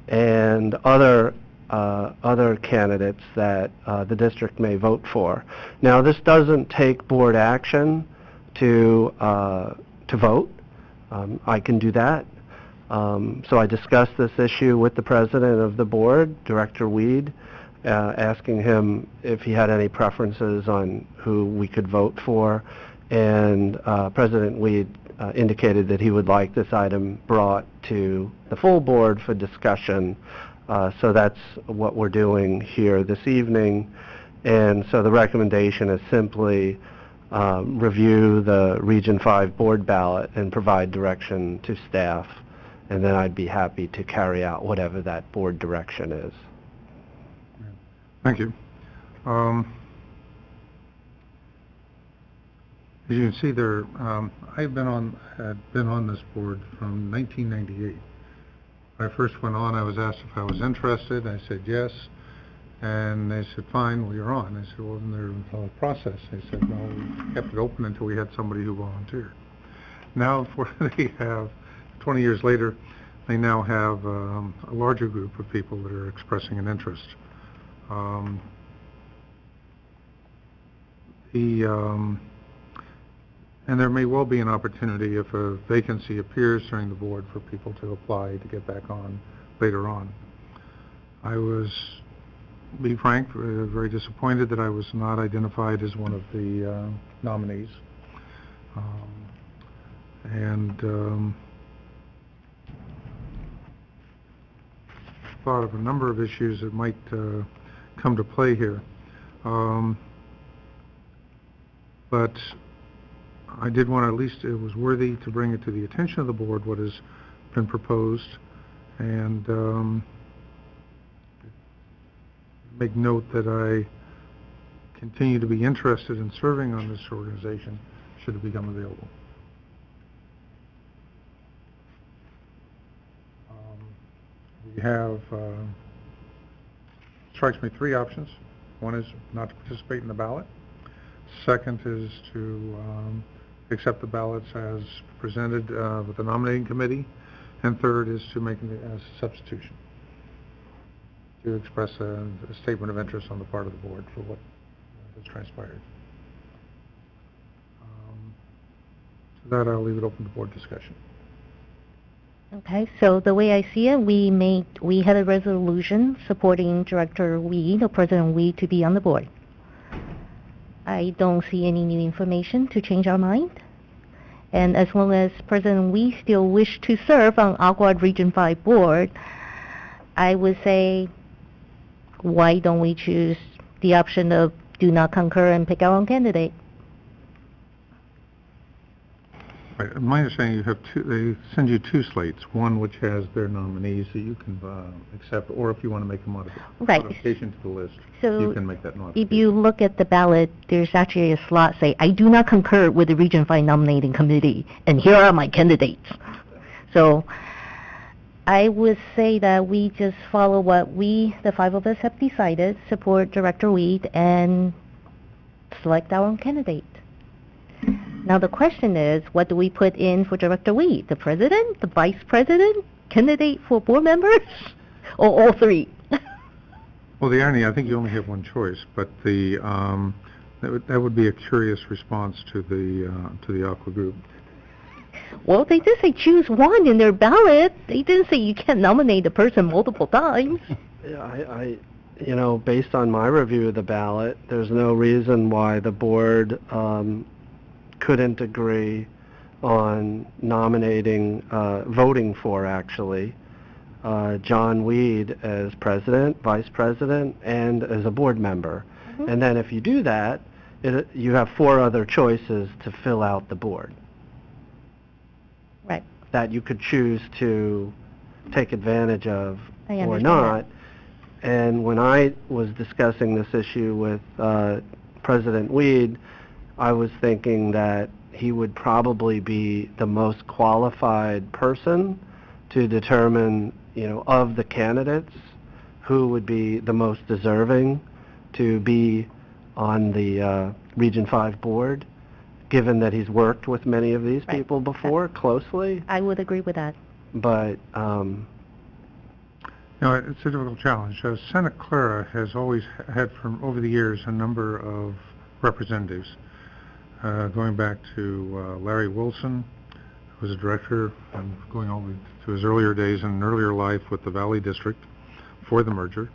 and other candidates that the district may vote for. Now, this doesn't take board action to vote. I can do that. So I discussed this issue with the president of the board, Director Weed, asking him if he had any preferences on who we could vote for, and President Weed indicated that he would like this item brought to the full board for discussion. So that's what we're doing here this evening. And so the recommendation is simply review the Region 5 board ballot and provide direction to staff, and then I'd be happy to carry out whatever that board direction is. Thank you. As you can see there, had been on this board from 1998. When I first went on, I was asked if I was interested. I said yes, and they said, fine, well, you're on. I said, well, isn't there a process? They said, no, we kept it open until we had somebody who volunteered. Now, they have, 20 years later, they now have a larger group of people that are expressing an interest. And there may well be an opportunity if a vacancy appears during the board for people to apply to get back on later on. I was, to be frank, very disappointed that I was not identified as one of the nominees. Thought of a number of issues that might come to play here. But I did want to, at least it was worthy to bring it to the attention of the board what has been proposed, and make note that I continue to be interested in serving on this organization should it become available. We have, strikes me, 3 options. One is not to participate in the ballot. Second is to accept the ballots as presented with the nominating committee. And third is to make it as a substitution, to express a statement of interest on the part of the board for what has transpired. So that I'll leave it open to board discussion. Okay, so the way I see it, we had a resolution supporting Director Weed or President Weed to be on the board. I don't see any new information to change our mind. And as long as President Weed still wish to serve on Akbari Region 5 board, I would say, why don't we choose the option of do not concur and pick our own candidate? Right. My understanding, you have they send you 2 slates, one which has their nominees that you can accept, or if you want to make a modification to the list, so you can make that modification. If you look at the ballot, there's actually a slot say, I do not concur with the Region 5 nominating committee, and here are my candidates. So I would say that we just follow what the 5 of us have decided, support Director Weed, and select our own candidate. Now the question is, what do we put in for Director Weed? The president, the vice president, candidate for board members, or all 3? Well, the irony, I think you only have one choice, but the that would be a curious response to the Aqua Group. Well, they did say choose one in their ballot. They didn't say you can't nominate a person multiple times. Yeah, you know, based on my review of the ballot, there's no reason why the board couldn't agree on nominating, voting for, actually, John Weed as president, vice president, and as a board member. Mm-hmm. And then if you do that, you have 4 other choices to fill out the board. Right. That you could choose to take advantage of or not. And when I was discussing this issue with President Weed, I was thinking that he would probably be the most qualified person to determine, of the candidates, who would be the most deserving to be on the Region 5 board, given that he's worked with many of these Right. people before closely. I would agree with that. But It's a difficult challenge. Santa Clara has always had, from over the years, a number of representatives, going back to Larry Wilson, who was a director, and going all the way to his earlier days and earlier life with the Valley District for the merger.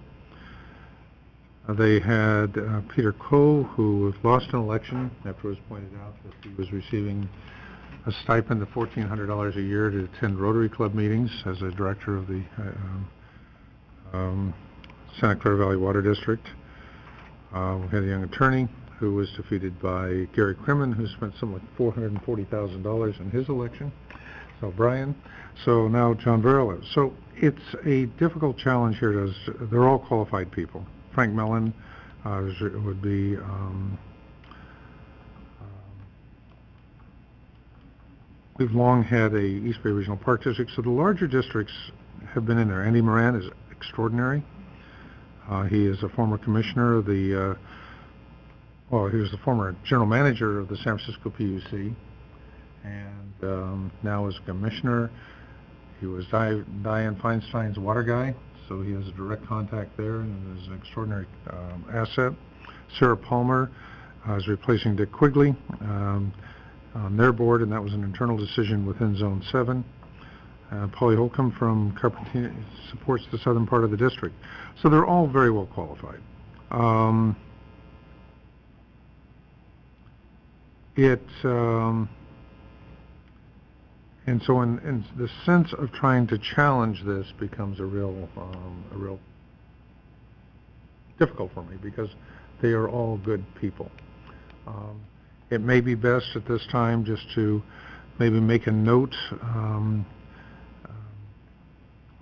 They had Peter Coe, who lost an election after it was pointed out that he was receiving a stipend of $1,400 a year to attend Rotary Club meetings as a director of the Santa Clara Valley Water District. We had a young attorney who was defeated by Gary Crimmin, who spent something like $440,000 in his election. So Brian. So now John Verrillo. So it's a difficult challenge here. They're all qualified people. Frank Mellon would be we've long had a East Bay Regional Park District, so the larger districts have been in there. Andy Moran is extraordinary. He is a former commissioner of the, he was the former general manager of the San Francisco PUC, and now is a commissioner. He was Dianne Feinstein's water guy, so he has a direct contact there and is an extraordinary asset. Sarah Palmer is replacing Dick Quigley on their board, and that was an internal decision within Zone 7. Polly Holcomb from Carpentino supports the southern part of the district. So they're all very well qualified. And so in the sense of trying to challenge this becomes a real difficult for me, because they are all good people. It may be best at this time just to maybe make a note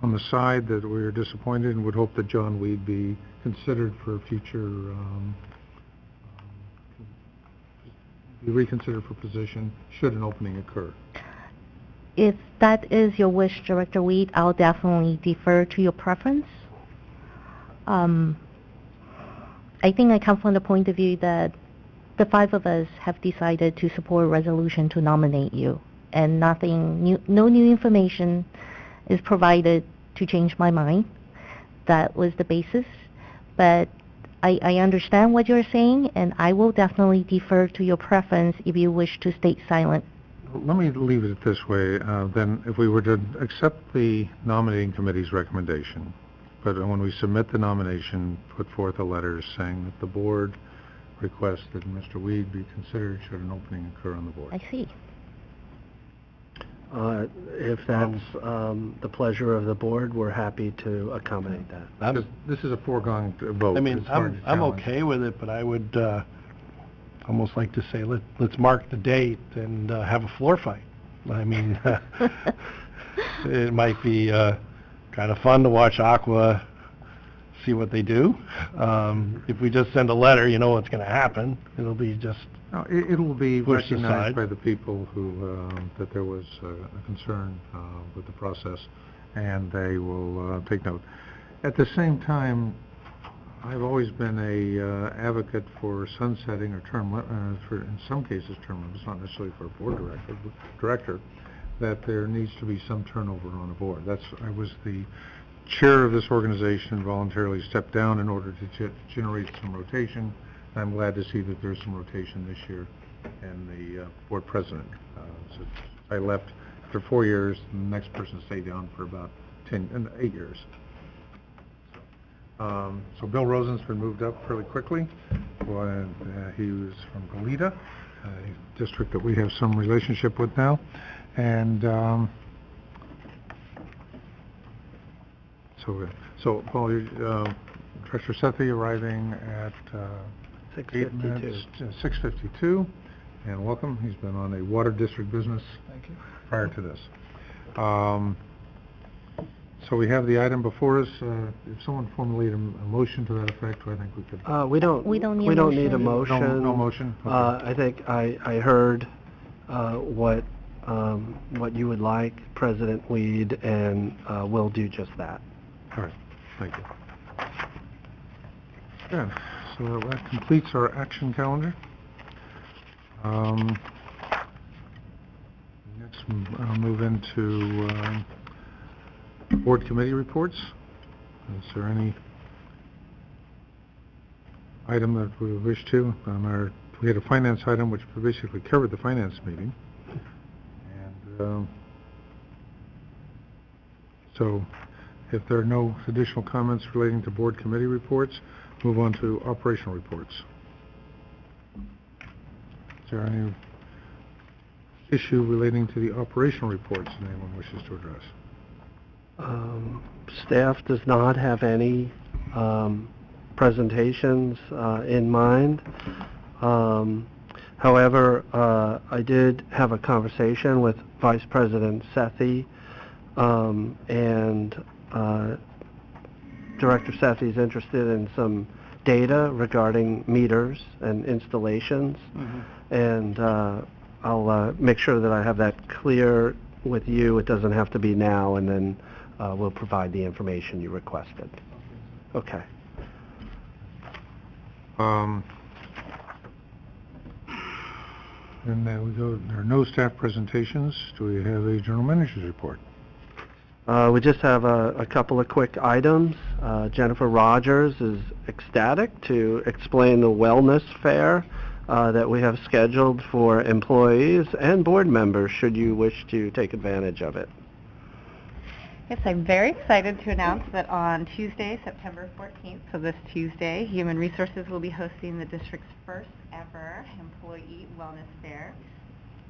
on the side that we are disappointed and would hope that John Weed be considered for future, be reconsidered for position should an opening occur. If that is your wish, Director Weed, I'll definitely defer to your preference. I think I come from the point of view that the 5 of us have decided to support a resolution to nominate you, and no new information is provided to change my mind. That was the basis. But I understand what you're saying, and I will definitely defer to your preference if you wish to stay silent. Let me leave it this way. Then if we were to accept the nominating committee's recommendation, but when we submit the nomination, put forth a letter saying that the board requests that Mr. Weed be considered should an opening occur on the board. I see. If that's the pleasure of the board, we're happy to accommodate that. This is a foregone vote. I mean, It's hard to I'm challenge. okay with it, but I would almost like to say, let's mark the date and have a floor fight. I mean, it might be kind of fun to watch Aqua see what they do. If we just send a letter, you know what's going to happen. It'll be just No, it will be pushed recognized aside. by the people who, that there was a concern with the process, and they will take note. At the same time, I've always been a advocate for sunsetting or for in some cases term limits, not necessarily for a board director, that there needs to be some turnover on a board. I was the chair of this organization, voluntarily stepped down in order to generate some rotation. I'm glad to see that there's some rotation this year, and the board president. So I left after 4 years, and the next person stayed on for about 8 years. So Bill Rosen's been moved up fairly quickly. Well, he was from Goleta, a district that we have some relationship with now. And so Paul, Director Sethy arriving at 6:52, and welcome. He's been on a water district business prior to this. So we have the item before us. If someone formulated a motion to that effect, I think we could... We don't need a motion. No motion? Okay. I think I heard what you would like, President Weed, and we'll do just that. All right, thank you. Good. So that completes our action calendar. Next, I'll move into board committee reports. Is there any item that we wish to? We had a finance item which basically covered the finance meeting. And so if there are no additional comments relating to board committee reports, move on to operational reports. Is there any issue relating to the operational reports that anyone wishes to address? Staff does not have any presentations in mind. However, I did have a conversation with Vice President Sethy, and Director Sethy is interested in some data regarding meters and installations, and I'll make sure that I have that clear with you. It doesn't have to be now, and then we'll provide the information you requested. Okay. And then we go, there are no staff presentations. Do we have a general manager's report? We just have a couple of quick items. Jennifer Rogers is ecstatic to explain the wellness fair that we have scheduled for employees and board members should you wish to take advantage of it. Yes, I'm very excited to announce that on Tuesday, September 14th, so this Tuesday, Human Resources will be hosting the district's first ever employee wellness fair.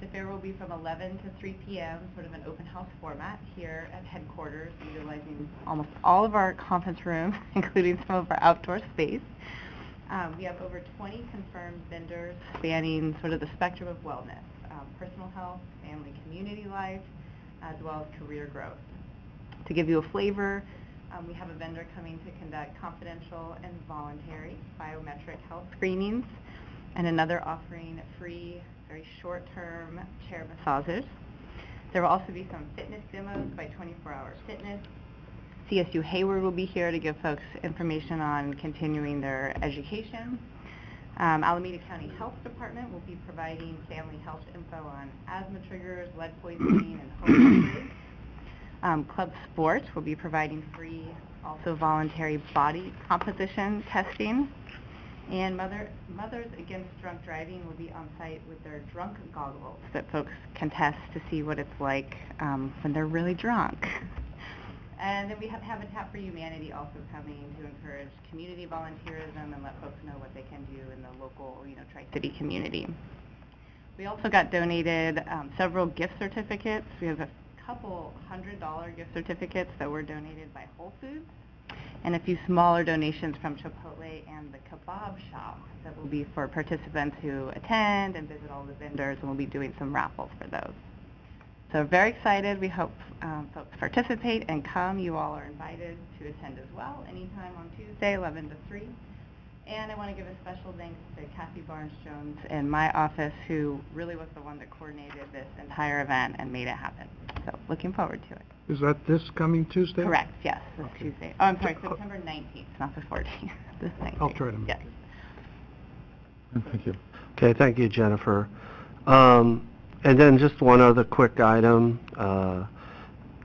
The fair will be from 11 to 3 p.m., sort of an open house format here at headquarters, utilizing almost all of our conference rooms, including some of our outdoor space. We have over 20 confirmed vendors spanning sort of the spectrum of wellness, personal health, family community life, as well as career growth. To give you a flavor, we have a vendor coming to conduct confidential and voluntary biometric health screenings, and another offering free, very short-term chair massages. There will also be some fitness demos by 24 Hour Fitness. CSU Hayward will be here to give folks information on continuing their education. Alameda County Health Department will be providing family health info on asthma triggers, lead poisoning, and home injury. Club Sports will be providing free, also voluntary body composition testing. And Mothers Against Drunk Driving will be on site with their drunk goggles that folks can test to see what it's like when they're really drunk. And then we have Habitat for Humanity also coming to encourage community volunteerism and let folks know what they can do in the local, Tri-City community. We also got donated several gift certificates. We have a couple $100 gift certificates that were donated by Whole Foods, and a few smaller donations from Chipotle and the Kebab Shop that will be for participants who attend and visit all the vendors, and we'll be doing some raffles for those. So very excited. We hope folks participate and come. You all are invited to attend as well anytime on Tuesday, 11 to 3. And I want to give a special thanks to Kathy Barnes-Jones in my office, who really was the one that coordinated this entire event and made it happen. So looking forward to it. Is that this coming Tuesday? Correct, yes, this Tuesday. Oh, I'm sorry, September 19th, not the 14th, this 19th. I'll try to make yes. it. Thank you. Okay, thank you, Jennifer. And then just one other quick item.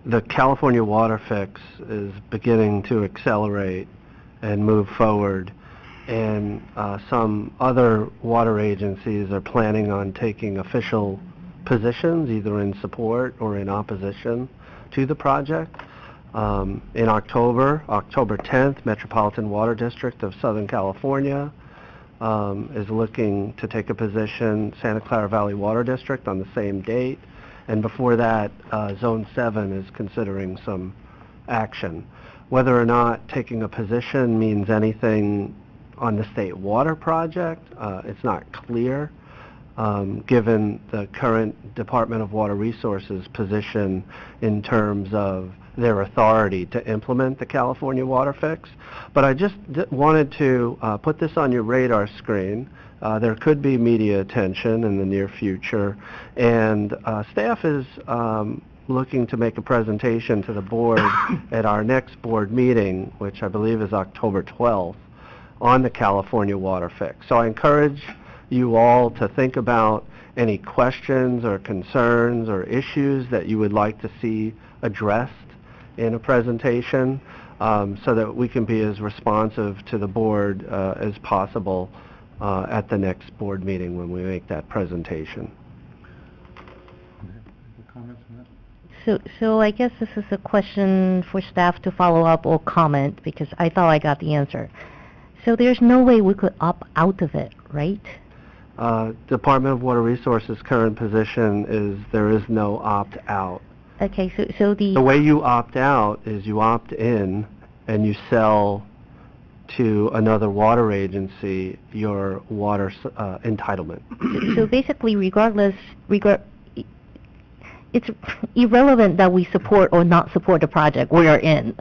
The California Water Fix is beginning to accelerate and move forward, and some other water agencies are planning on taking official positions, either in support or in opposition to the project. In October 10th, Metropolitan Water District of Southern California is looking to take a position, Santa Clara Valley Water District on the same date, and before that, Zone 7 is considering some action. Whether or not taking a position means anything on the state water project, it's not clear. given the current Department of Water Resources position in terms of their authority to implement the California Water Fix. But I just wanted to put this on your radar screen. There could be media attention in the near future, and staff is looking to make a presentation to the board at our next board meeting, which I believe is October 12th, on the California Water Fix. So I encourage you all to think about any questions or concerns or issues that you would like to see addressed in a presentation, so that we can be as responsive to the board as possible at the next board meeting when we make that presentation. Comments on that? So I guess this is a question for staff to follow up or comment, because I thought I got the answer. So there's no way we could opt out of it, right? Department of Water Resources' current position is there is no opt-out. Okay, so The way you opt out is you opt in and you sell to another water agency your water entitlement. So basically, it's irrelevant that we support or not support the project we are in.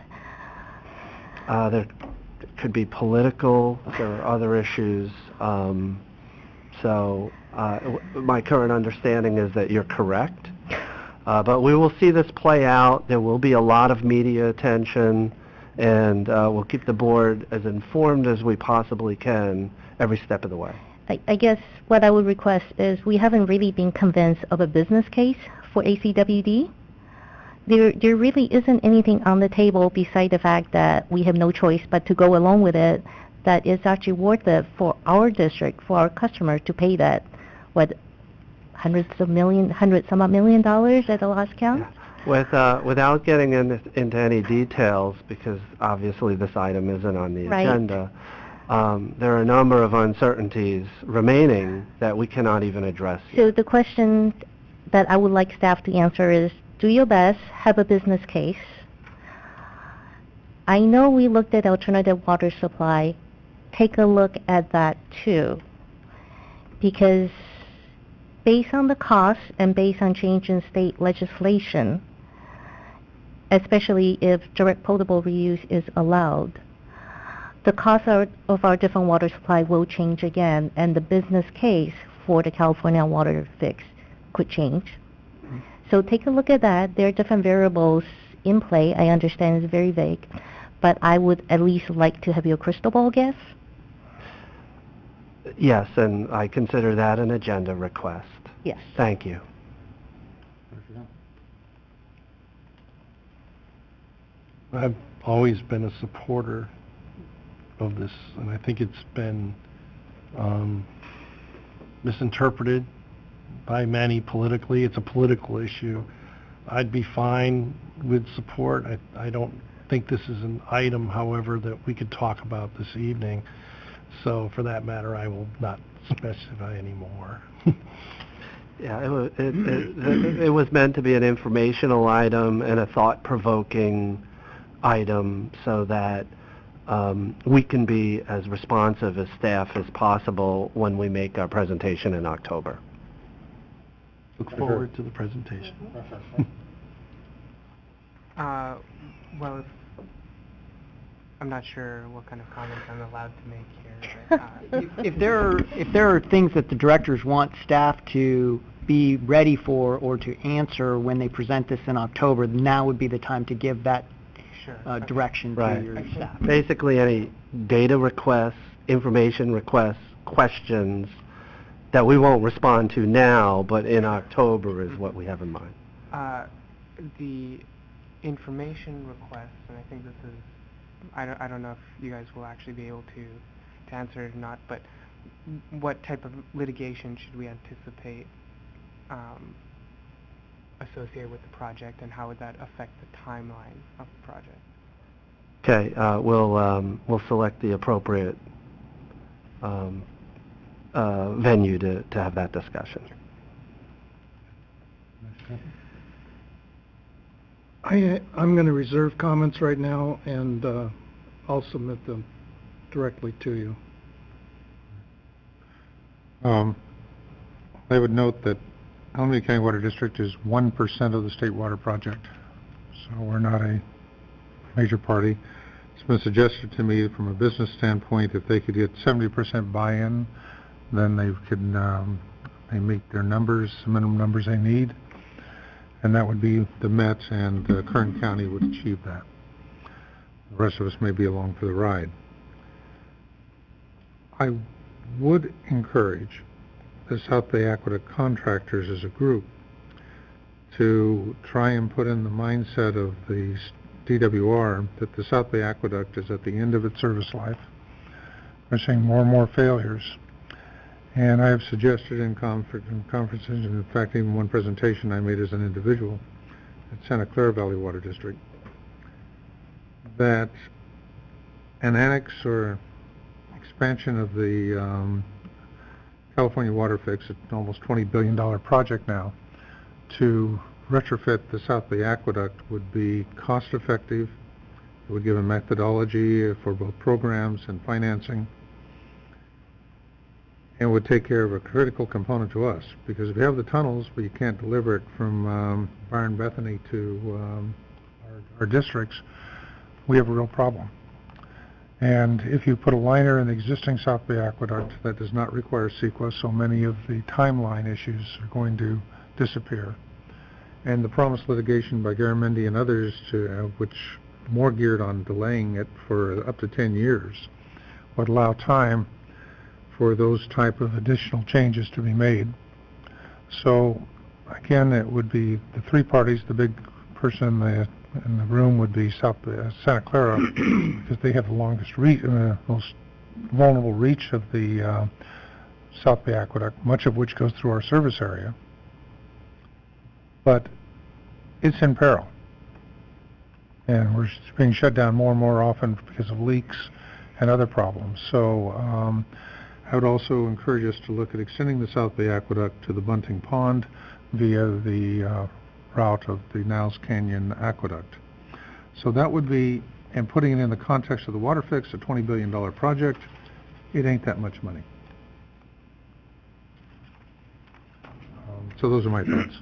There could be political, there are other issues. So my current understanding is that you're correct. But we will see this play out. There will be a lot of media attention, and we'll keep the board as informed as we possibly can every step of the way. I guess what I would request is we haven't really been convinced of a business case for ACWD. There really isn't anything on the table beside the fact that we have no choice but to go along with it that is actually worth it for our district, for our customer to pay that, what, hundred some odd million dollars at the last count? Yeah. Without getting into any details, because obviously this item isn't on the agenda, there are a number of uncertainties remaining that we cannot even address yet. So the question that I would like staff to answer is, do your best, have a business case. I know we looked at alternative water supply. Take a look at that too, because based on the cost and based on change in state legislation, especially if direct potable reuse is allowed, the cost of our different water supply will change again, and the business case for the California Water Fix could change. So take a look at that. There are different variables in play. I understand it's very vague, but I would at least like to have your crystal ball guess. Yes, and I consider that an agenda request. Yes. Thank you. I've always been a supporter of this, and I think it's been misinterpreted by many politically. It's a political issue. I'd be fine with support. I don't think this is an item, however, that we could talk about this evening. So for that matter, I will not specify anymore. Yeah, it was meant to be an informational item and a thought-provoking item so that we can be as responsive as staff as possible when we make our presentation in October. Look forward to the presentation. Well, I'm not sure what kind of comments I'm allowed to make here. But, If there are things that the directors want staff to be ready for or to answer when they present this in October, now would be the time to give that direction to your staff. Basically, any data requests, information requests, questions that we won't respond to now, but in October is what we have in mind. The information requests, and I think this is, I don't know if you guys will actually be able to answer it or not, but what type of litigation should we anticipate associated with the project, and how would that affect the timeline of the project? Okay, we'll select the appropriate venue to have that discussion. I'm going to reserve comments right now, and I'll submit them directly to you. I would note that Alameda County Water District is 1% of the state water project, so we're not a major party. It's been suggested to me from a business standpoint, if they could get 70% buy-in, then they could they meet their numbers, the minimum numbers they need, and that would be the Met, and Kern County would achieve that. The rest of us may be along for the ride. I would encourage the South Bay Aqueduct contractors as a group to try and put in the mindset of the DWR that the South Bay Aqueduct is at the end of its service life. We're seeing more and more failures. And I have suggested in conferences, and in fact even one presentation I made as an individual at Santa Clara Valley Water District, that an annex or expansion of the California Water Fix, an almost $20 billion project now, to retrofit the South Bay Aqueduct would be cost-effective. It would give a methodology for both programs and financing, and would take care of a critical component to us. Because if you have the tunnels, but you can't deliver it from Byron Bethany to our districts, we have a real problem. And if you put a liner in the existing South Bay Aqueduct that does not require CEQA, so many of the timeline issues are going to disappear. And the promised litigation by Garamendi and others, which more geared on delaying it for up to 10 years, would allow time for those type of additional changes to be made. So again, it would be the three parties. The big person in the room would be Santa Clara, because they have the longest reach, most vulnerable reach of the South Bay Aqueduct, much of which goes through our service area. But it's in peril, and we're being shut down more and more often because of leaks and other problems. So I would also encourage us to look at extending the South Bay Aqueduct to the Bunting Pond via the route of the Niles Canyon Aqueduct. So that would be, and putting it in the context of the water fix, a $20 billion project, it ain't that much money. So those are my thoughts.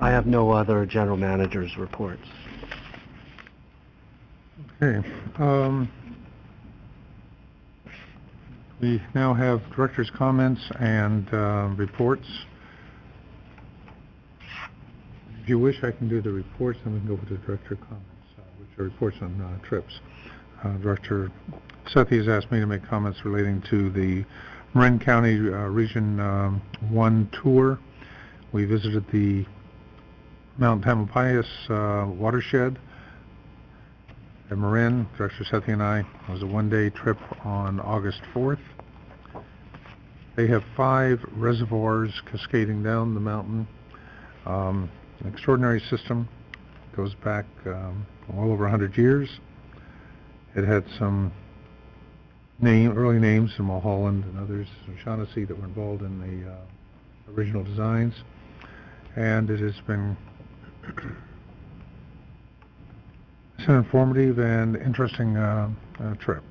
I have no other general manager's reports. Okay. We now have director's comments and reports. If you wish, I can do the reports, and we can go with the director comments, which are reports on trips. Director Sethy has asked me to make comments relating to the Marin County Region 1 tour. We visited the Mount Tamalpais watershed at Marin. Director Sethy and I. It was a one-day trip on August 4th. They have 5 reservoirs cascading down the mountain. An extraordinary system. Goes back well over 100 years. It had some early names from Mulholland and others, Shaughnessy, that were involved in the original designs, and it has been it's an informative and interesting trip.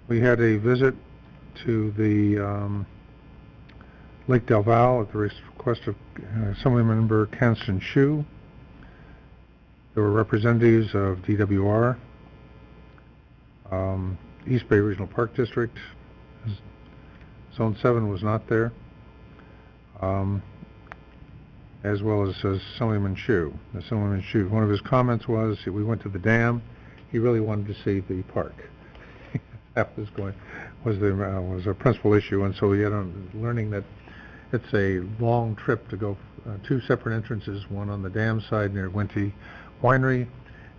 We had a visit to the Lake Del Valle at the request of Assemblymember Canston Shue. There were representatives of DWR, East Bay Regional Park District. Zone 7 was not there, as well as Assemblyman Shue. Assemblyman Shue, one of his comments was, we went to the dam, he really wanted to see the park. That was a principal issue, and so we had learning that it's a long trip to go 2 separate entrances, one on the dam side near Wente Winery,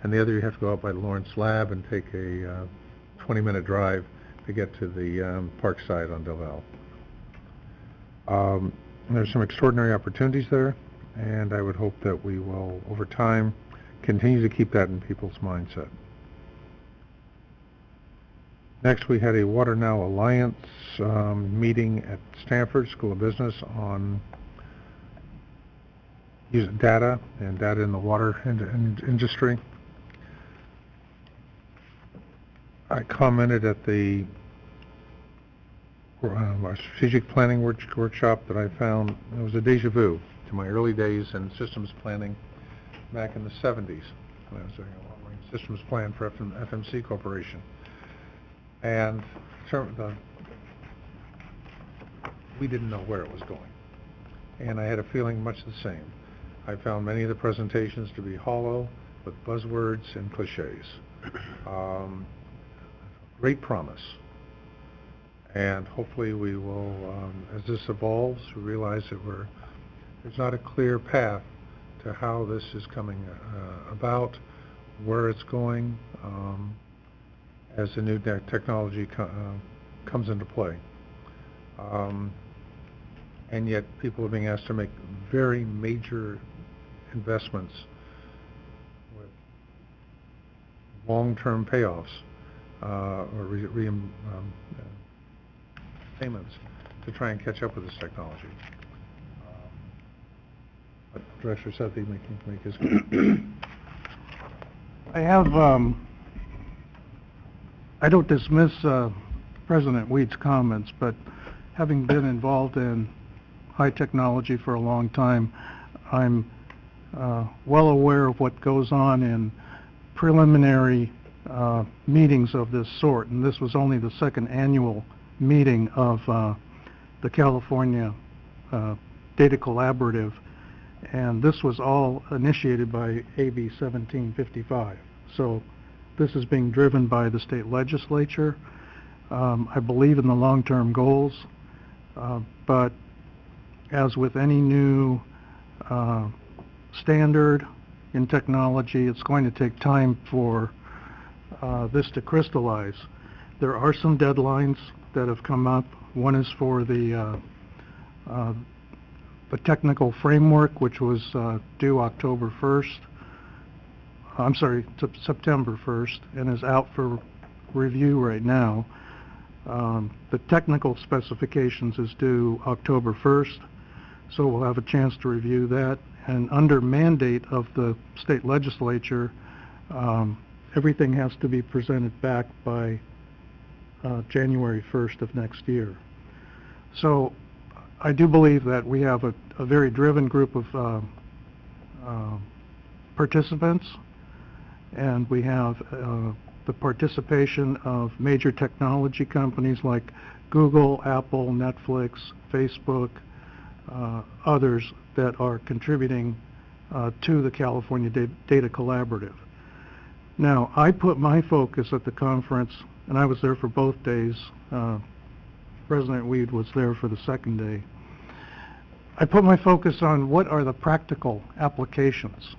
and the other you have to go out by the Lawrence Lab and take a 20-minute drive to get to the park side on Del Valle. There's some extraordinary opportunities there, and I would hope that we will, over time, continue to keep that in people's mindset. Next, we had a Water Now Alliance meeting at Stanford School of Business on using data and data in the water industry. I commented at the our strategic planning workshop that I found, it was a deja vu to my early days in systems planning back in the 70s, when I was doing a long-range systems plan for FMC Corporation. And we didn't know where it was going. And I had a feeling much the same. I found many of the presentations to be hollow, with buzzwords and cliches. Great promise. And hopefully we will, as this evolves, realize that there's not a clear path to how this is coming about, where it's going, as the new technology comes into play. And yet people are being asked to make very major investments with long-term payoffs or payments to try and catch up with this technology. But Director Sethy make his I have, I don't dismiss President Weed's comments, but having been involved in high technology for a long time, I'm well aware of what goes on in preliminary meetings of this sort, and this was only the second annual meeting of the California Data Collaborative, and this was all initiated by AB 1755. So this is being driven by the state legislature. I believe in the long-term goals, but as with any new standard in technology, it's going to take time for this to crystallize. There are some deadlines that have come up. One is for the technical framework, which was due October 1st. I'm sorry, September 1st, and is out for review right now. The technical specifications is due October 1st, so we'll have a chance to review that. And under mandate of the state legislature, everything has to be presented back by January 1st of next year. So I do believe that we have a very driven group of participants, and we have the participation of major technology companies like Google, Apple, Netflix, Facebook, others that are contributing to the California Data Collaborative. Now, I put my focus at the conference, and I was there for both days. President Weed was there for the second day. I put my focus on what are the practical applications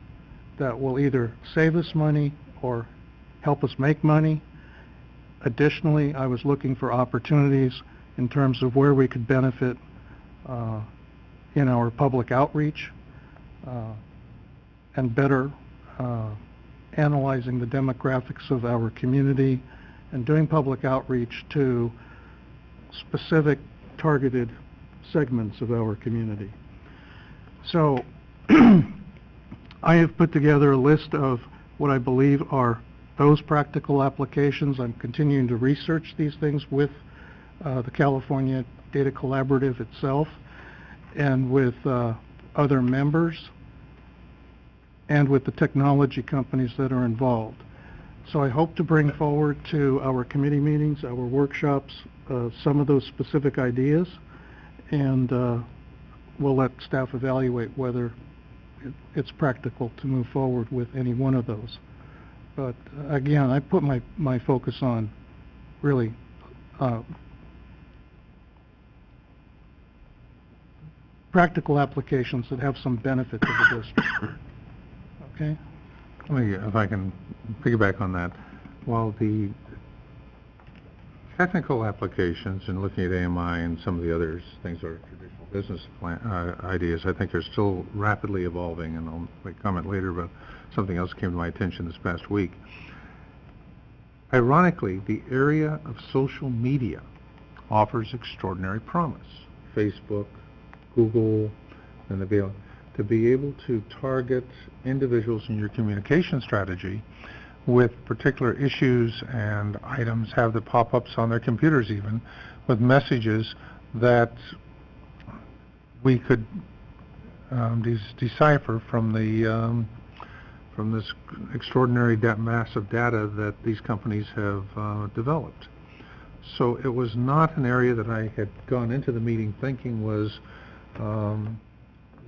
that will either save us money or help us make money. Additionally, I was looking for opportunities in terms of where we could benefit in our public outreach and better analyzing the demographics of our community and doing public outreach to specific targeted segments of our community. So I have put together a list of what I believe are those practical applications. I'm continuing to research these things with the California Data Collaborative itself and with other members and with the technology companies that are involved. So I hope to bring forward to our committee meetings, our workshops, some of those specific ideas, and we'll let staff evaluate whether it's practical to move forward with any one of those. But again, I put my focus on really practical applications that have some benefit to the district. Okay? Let me, if I can piggyback on that. While the technical applications and looking at AMI and some of the others, things are traditional business ideas, I think they're still rapidly evolving, and I'll make a comment later, but something else came to my attention this past week. Ironically, the area of social media offers extraordinary promise. Facebook, Google, and to be able to target individuals in your communication strategy with particular issues and items, have the pop-ups on their computers even with messages that we could decipher from the from this extraordinary mass of data that these companies have developed. So it was not an area that I had gone into the meeting thinking was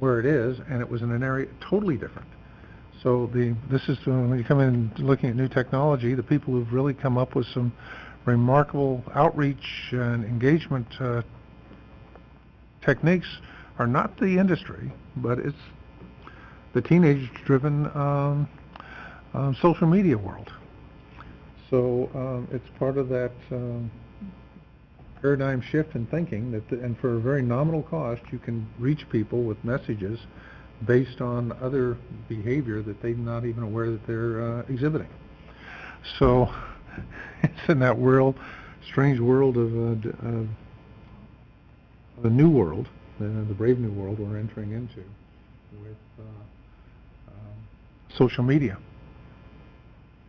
where it is, and it was in an area totally different. So this is when you come in looking at new technology, the people who've really come up with some remarkable outreach and engagement techniques are not the industry, but it's the teenage-driven social media world. So it's part of that paradigm shift in thinking that, and for a very nominal cost, you can reach people with messages based on other behavior that they're not even aware that they're exhibiting. So it's in that world, strange world of a new world, the brave new world we're entering into with social media.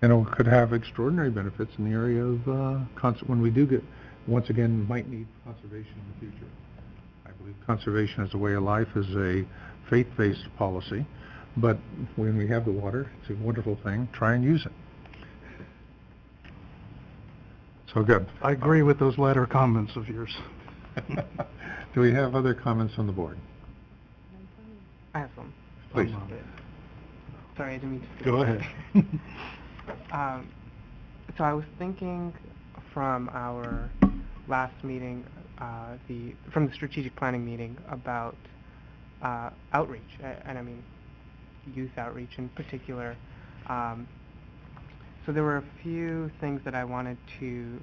And it could have extraordinary benefits in the area of when we do get, once again, might need conservation in the future. I believe conservation as a way of life is a faith-based policy, but when we have the water, it's a wonderful thing. Try and use it. So good. I agree with those latter comments of yours. Do we have other comments on the board? I have some. Please. Sorry, I didn't mean to. Go ahead. So I was thinking from our last meeting, from the strategic planning meeting, about outreach, and I mean youth outreach in particular. So there were a few things that I wanted to,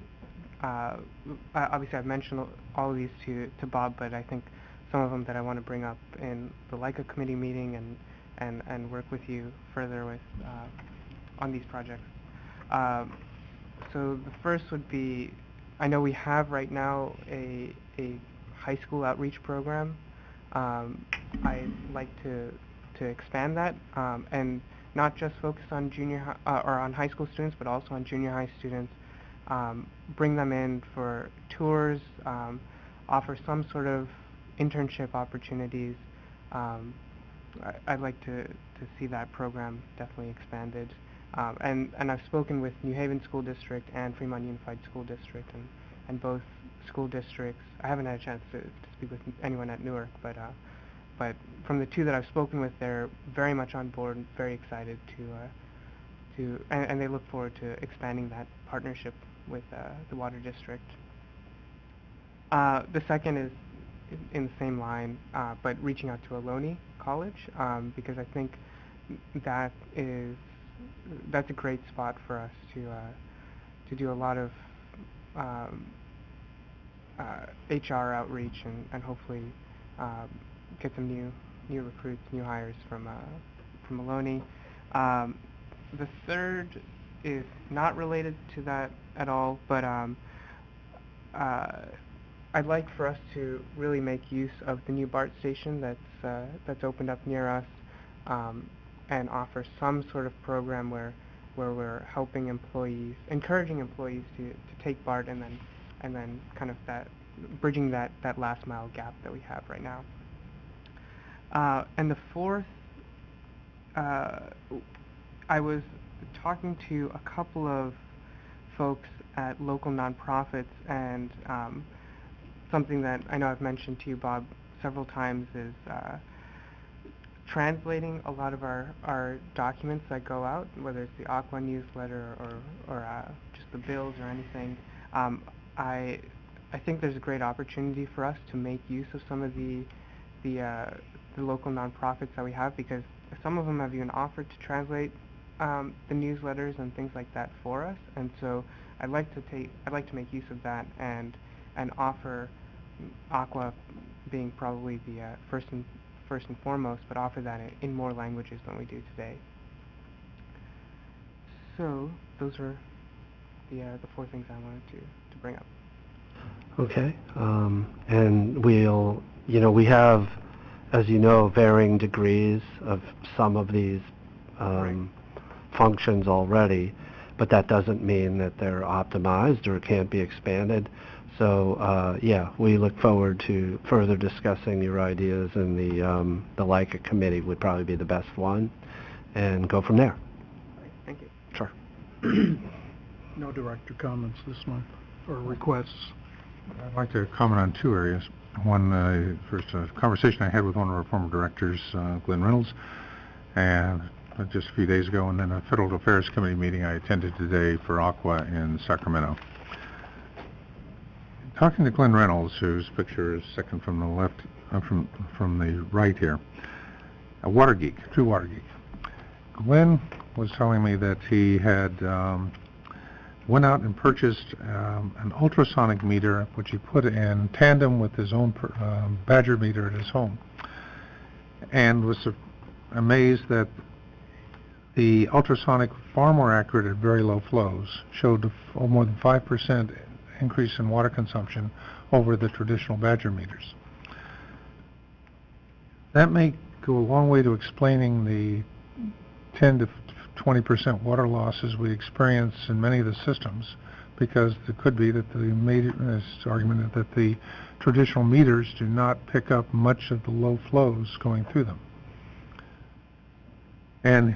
obviously I've mentioned all of these to Bob, but I think some of them that I want to bring up in the LICA committee meeting and work with you further with on these projects. So the first would be, I know we have right now a high school outreach program. I'd like to expand that and not just focus on junior or on high school students, but also on junior high students. Bring them in for tours, offer some sort of internship opportunities. I'd like to see that program definitely expanded. And I've spoken with New Haven School District and Fremont Unified School District, and both school districts. I haven't had a chance to speak with anyone at Newark, but from the two that I've spoken with, they're very much on board and very excited and they look forward to expanding that partnership with the Water District. The second is in the same line, but reaching out to Ohlone College, because I think that's a great spot for us to do a lot of HR outreach and hopefully get some new recruits, new hires from Ohlone. The third is not related to that at all, but I'd like for us to really make use of the new BART station that's opened up near us, and offer some sort of program where we're helping employees, encouraging employees to take BART, and then kind of bridging that last mile gap that we have right now. And the fourth, I was talking to a couple of folks at local nonprofits, and something that I know I've mentioned to you, Bob, several times is translating a lot of our documents that go out, whether it's the Aqua newsletter or just the bills or anything. I think there's a great opportunity for us to make use of some of the local nonprofits that we have, because some of them have even offered to translate the newsletters and things like that for us, and so I'd like to make use of that and offer Aqua being probably the first and foremost, but offer that in more languages than we do today. So those are the four things I wanted to bring up. Okay, and we have, as you know, varying degrees of some of these functions already, but that doesn't mean that they're optimized or can't be expanded. So, yeah, we look forward to further discussing your ideas, and the LICA committee would probably be the best one, and go from there. Thank you. Sure. No director comments this month, or requests. I'd like to comment on two areas. One, first, a conversation I had with one of our former directors, Glenn Reynolds, and just a few days ago, and then a Federal Affairs Committee meeting I attended today for Aqua in Sacramento. Talking to Glenn Reynolds, whose picture is second from the left, from the right here, a water geek, true water geek. Glenn was telling me that he had went out and purchased an ultrasonic meter, which he put in tandem with his own Badger meter at his home, and was amazed that the ultrasonic, far more accurate at very low flows, showed more than 5% increase in water consumption over the traditional Badger meters. That may go a long way to explaining the 10 to 20% water losses we experience in many of the systems, because it could be that this argument that the traditional meters do not pick up much of the low flows going through them. And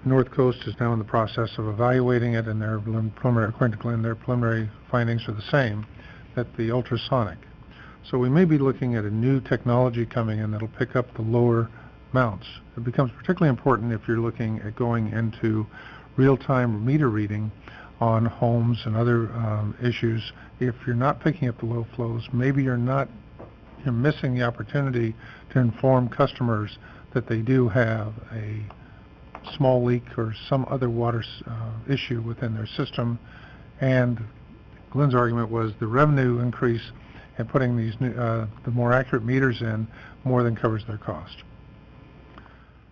North Coast is now in the process of evaluating it, and their preliminary, according to Glenn, their preliminary findings are the same, that the ultrasonic. So we may be looking at a new technology coming in that'll pick up the lower mounts. It becomes particularly important if you're looking at going into real-time meter reading on homes and other issues. If you're not picking up the low flows, maybe you're missing the opportunity to inform customers that they do have a small leak or some other water issue within their system. And Glenn's argument was the revenue increase and putting these new, the more accurate meters in more than covers their cost.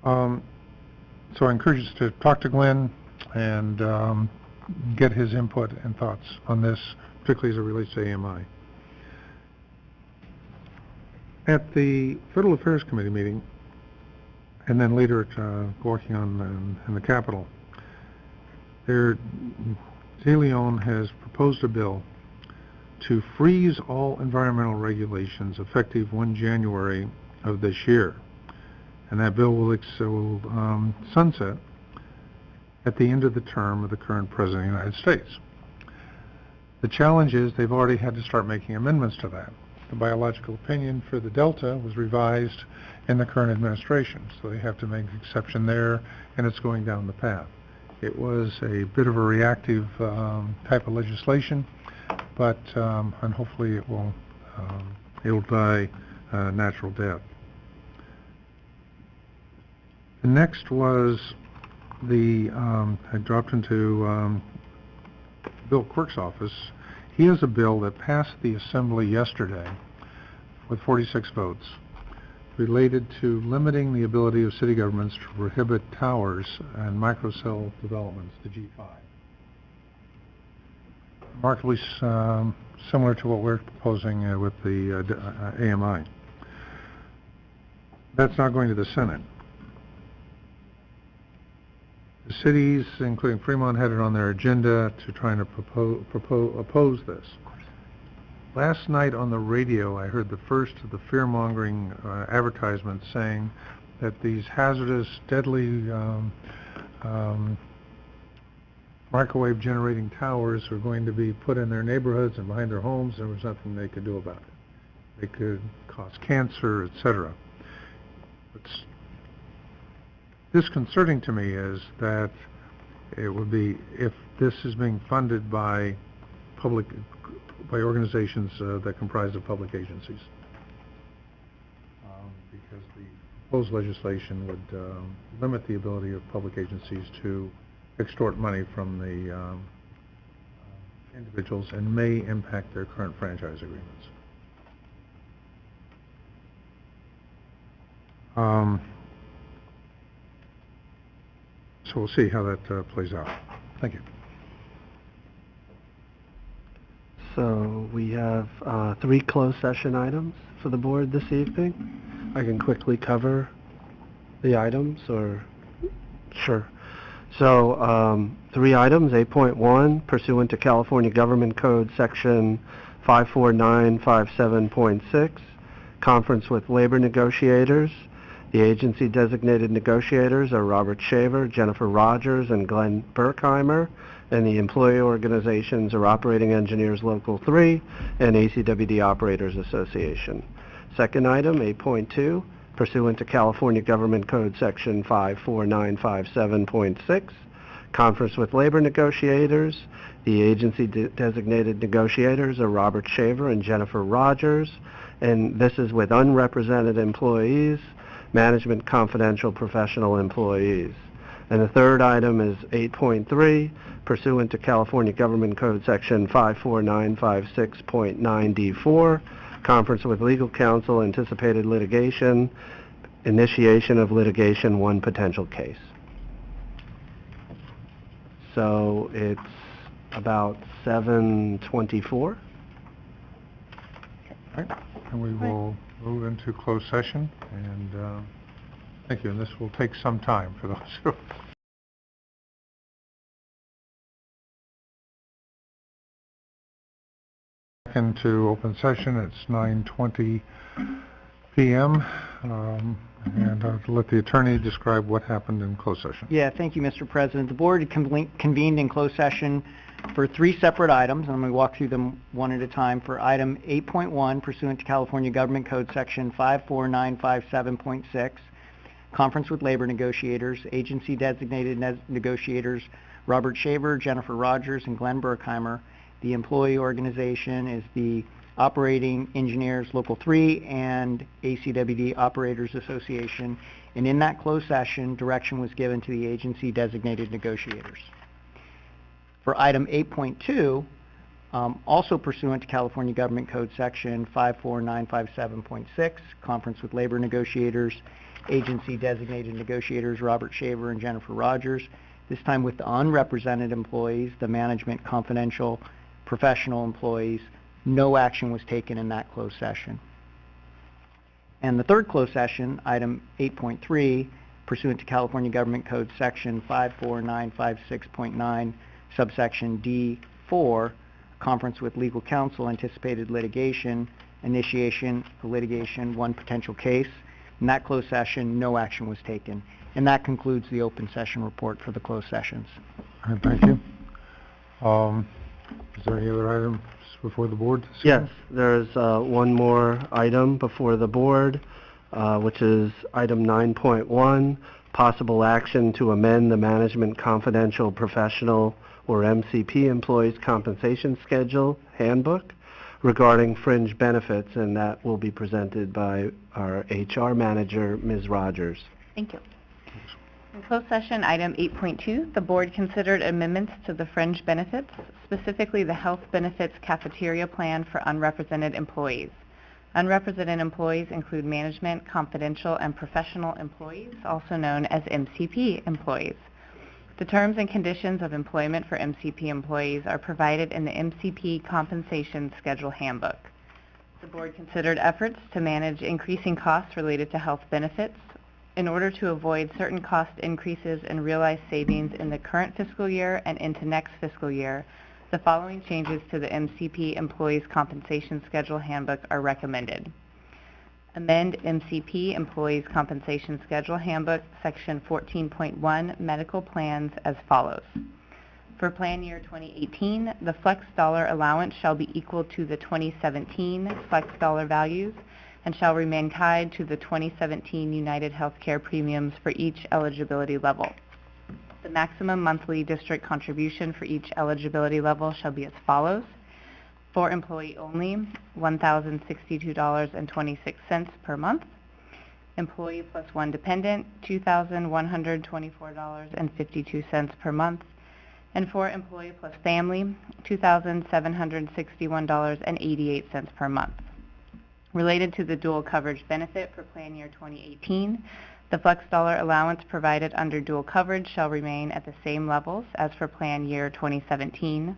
So I encourage you to talk to Glenn and get his input and thoughts on this, particularly as it relates to AMI. At the Federal Affairs Committee meeting, and then later at working on in the Capitol, De Leon has proposed a bill to freeze all environmental regulations effective 1 January of this year. And that bill will sunset at the end of the term of the current President of the United States. The challenge is they've already had to start making amendments to that. The biological opinion for the Delta was revised in the current administration, so they have to make an exception there, and it's going down the path. It was a bit of a reactive type of legislation, but and hopefully it will it'll die a natural death. The next was I dropped into Bill Quirk's office. He has a bill that passed the Assembly yesterday with 46 votes related to limiting the ability of city governments to prohibit towers and microcell developments, the G5. Remarkably similar to what we're proposing with the AMI. That's not going to the Senate. The cities, including Fremont, had it on their agenda to try and oppose this. Last night on the radio, I heard the first of the fear-mongering advertisements saying that these hazardous, deadly microwave generating towers were going to be put in their neighborhoods and behind their homes. There was nothing they could do about it. They could cause cancer, etc. What's disconcerting to me is that it would be, if this is being funded by organizations that comprise of public agencies, because the proposed legislation would limit the ability of public agencies to extort money from the individuals and may impact their current franchise agreements. So we'll see how that plays out. Thank you. So we have 3 closed session items for the board this evening. I can quickly cover the items, or sure. So, 3 items, 8.1, pursuant to California Government Code Section 54957.6, conference with labor negotiators. The agency designated negotiators are Robert Shaver, Jennifer Rogers, and Glenn Berkheimer, and the employee organizations are Operating Engineers Local 3 and ACWD Operators Association. Second item, 8.2, pursuant to California Government Code Section 54957.6, conference with labor negotiators. The agency designated negotiators are Robert Shaver and Jennifer Rogers, and this is with unrepresented employees, management confidential professional employees. And the third item is 8.3, pursuant to California Government Code Section 54956.9D4, conference with legal counsel, anticipated litigation, initiation of litigation, 1 potential case. So it's about 7:24. All right, and we will move into closed session, and thank you, and this will take some time for those who... Into open session. It's 9:20 p.m. And I'll let the attorney describe what happened in closed session. Yeah, thank you, Mr. President. The board convened in closed session for 3 separate items, and I'm going to walk through them one at a time. For item 8.1, pursuant to California Government Code Section 54957.6, conference with labor negotiators, agency designated negotiators Robert Shaver, Jennifer Rogers, and Glenn Berkheimer. The employee organization is the Operating Engineers Local 3 and ACWD Operators Association. And in that closed session, direction was given to the agency designated negotiators. For item 8.2, also pursuant to California Government Code Section 54957.6, conference with labor negotiators, agency designated negotiators Robert Shaver and Jennifer Rogers, this time with the unrepresented employees, the management confidential professional employees. No action was taken in that closed session. And the third closed session, item 8.3, pursuant to California Government Code Section 54956.9, subsection D4, conference with legal counsel, anticipated litigation, initiation of litigation, 1 potential case. In that closed session, no action was taken. And that concludes the open session report for the closed sessions. All right, thank you. Is there any other items before the board? Yes, there's one more item before the board, which is item 9.1, possible action to amend the Management Confidential Professional or MCP Employees Compensation Schedule Handbook regarding fringe benefits, and that will be presented by our HR manager, Ms. Rogers. Thank you. In closed session, item 8.2, the board considered amendments to the fringe benefits, specifically the health benefits cafeteria plan for unrepresented employees. Unrepresented employees include management, confidential, and professional employees, also known as MCP employees. The terms and conditions of employment for MCP employees are provided in the MCP Compensation Schedule Handbook. The board considered efforts to manage increasing costs related to health benefits in order to avoid certain cost increases and realize savings in the current fiscal year and into next fiscal year. The following changes to the MCP Employees Compensation Schedule Handbook are recommended. Amend MCP Employees Compensation Schedule Handbook, Section 14.1, Medical Plans as follows. For plan year 2018, the flex dollar allowance shall be equal to the 2017 flex dollar values and shall remain tied to the 2017 United Healthcare premiums for each eligibility level. The maximum monthly district contribution for each eligibility level shall be as follows. For employee only, $1,062.26 per month. Employee plus 1 dependent, $2,124.52 per month. And for employee plus family, $2,761.88 per month. Related to the dual coverage benefit for plan year 2018, the flex dollar allowance provided under dual coverage shall remain at the same levels as for plan year 2017.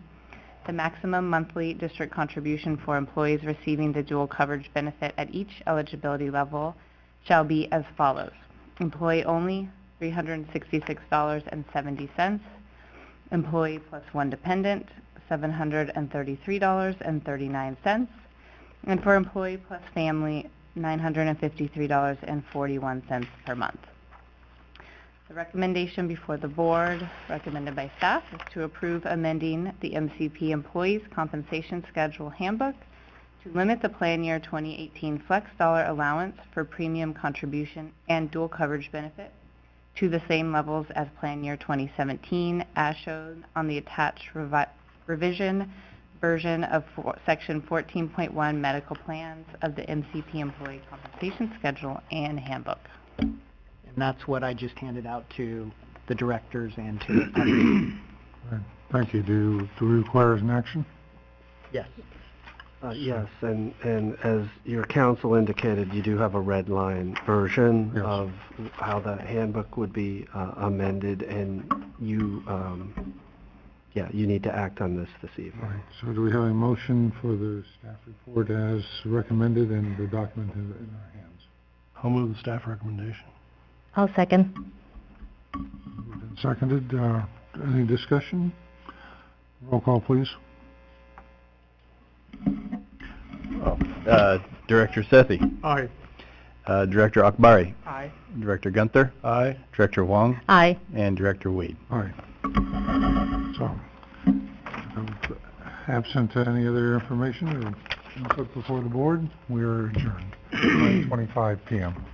The maximum monthly district contribution for employees receiving the dual coverage benefit at each eligibility level shall be as follows. Employee only, $366.70. Employee plus one dependent, $733.39. And for employee plus family, $953.41 per month. The recommendation before the board, recommended by staff, is to approve amending the MCP Employees Compensation Schedule Handbook to limit the plan year 2018 flex dollar allowance for premium contribution and dual coverage benefit to the same levels as plan year 2017, as shown on the attached revision version of Section 14.1 medical plans of the MCP Employee Compensation Schedule and Handbook. And that's what I just handed out to the directors and to the public. Right. Thank you. Do we require an action? Yes. Yes, and as your counsel indicated, you do have a red line version Yes. of how the handbook would be amended, and you, you need to act on this evening. Right. So do we have a motion for the staff report as recommended and the document in our hands? I'll move the staff recommendation. I'll second. Moved and seconded. Any discussion? Roll call, please. Director Sethy. Aye. Director Akbari. Aye. Director Gunther. Aye. Director Huang. Aye. And Director Weed. All right. So, absent any other information or input before the board, we are adjourned. 9:25 p.m.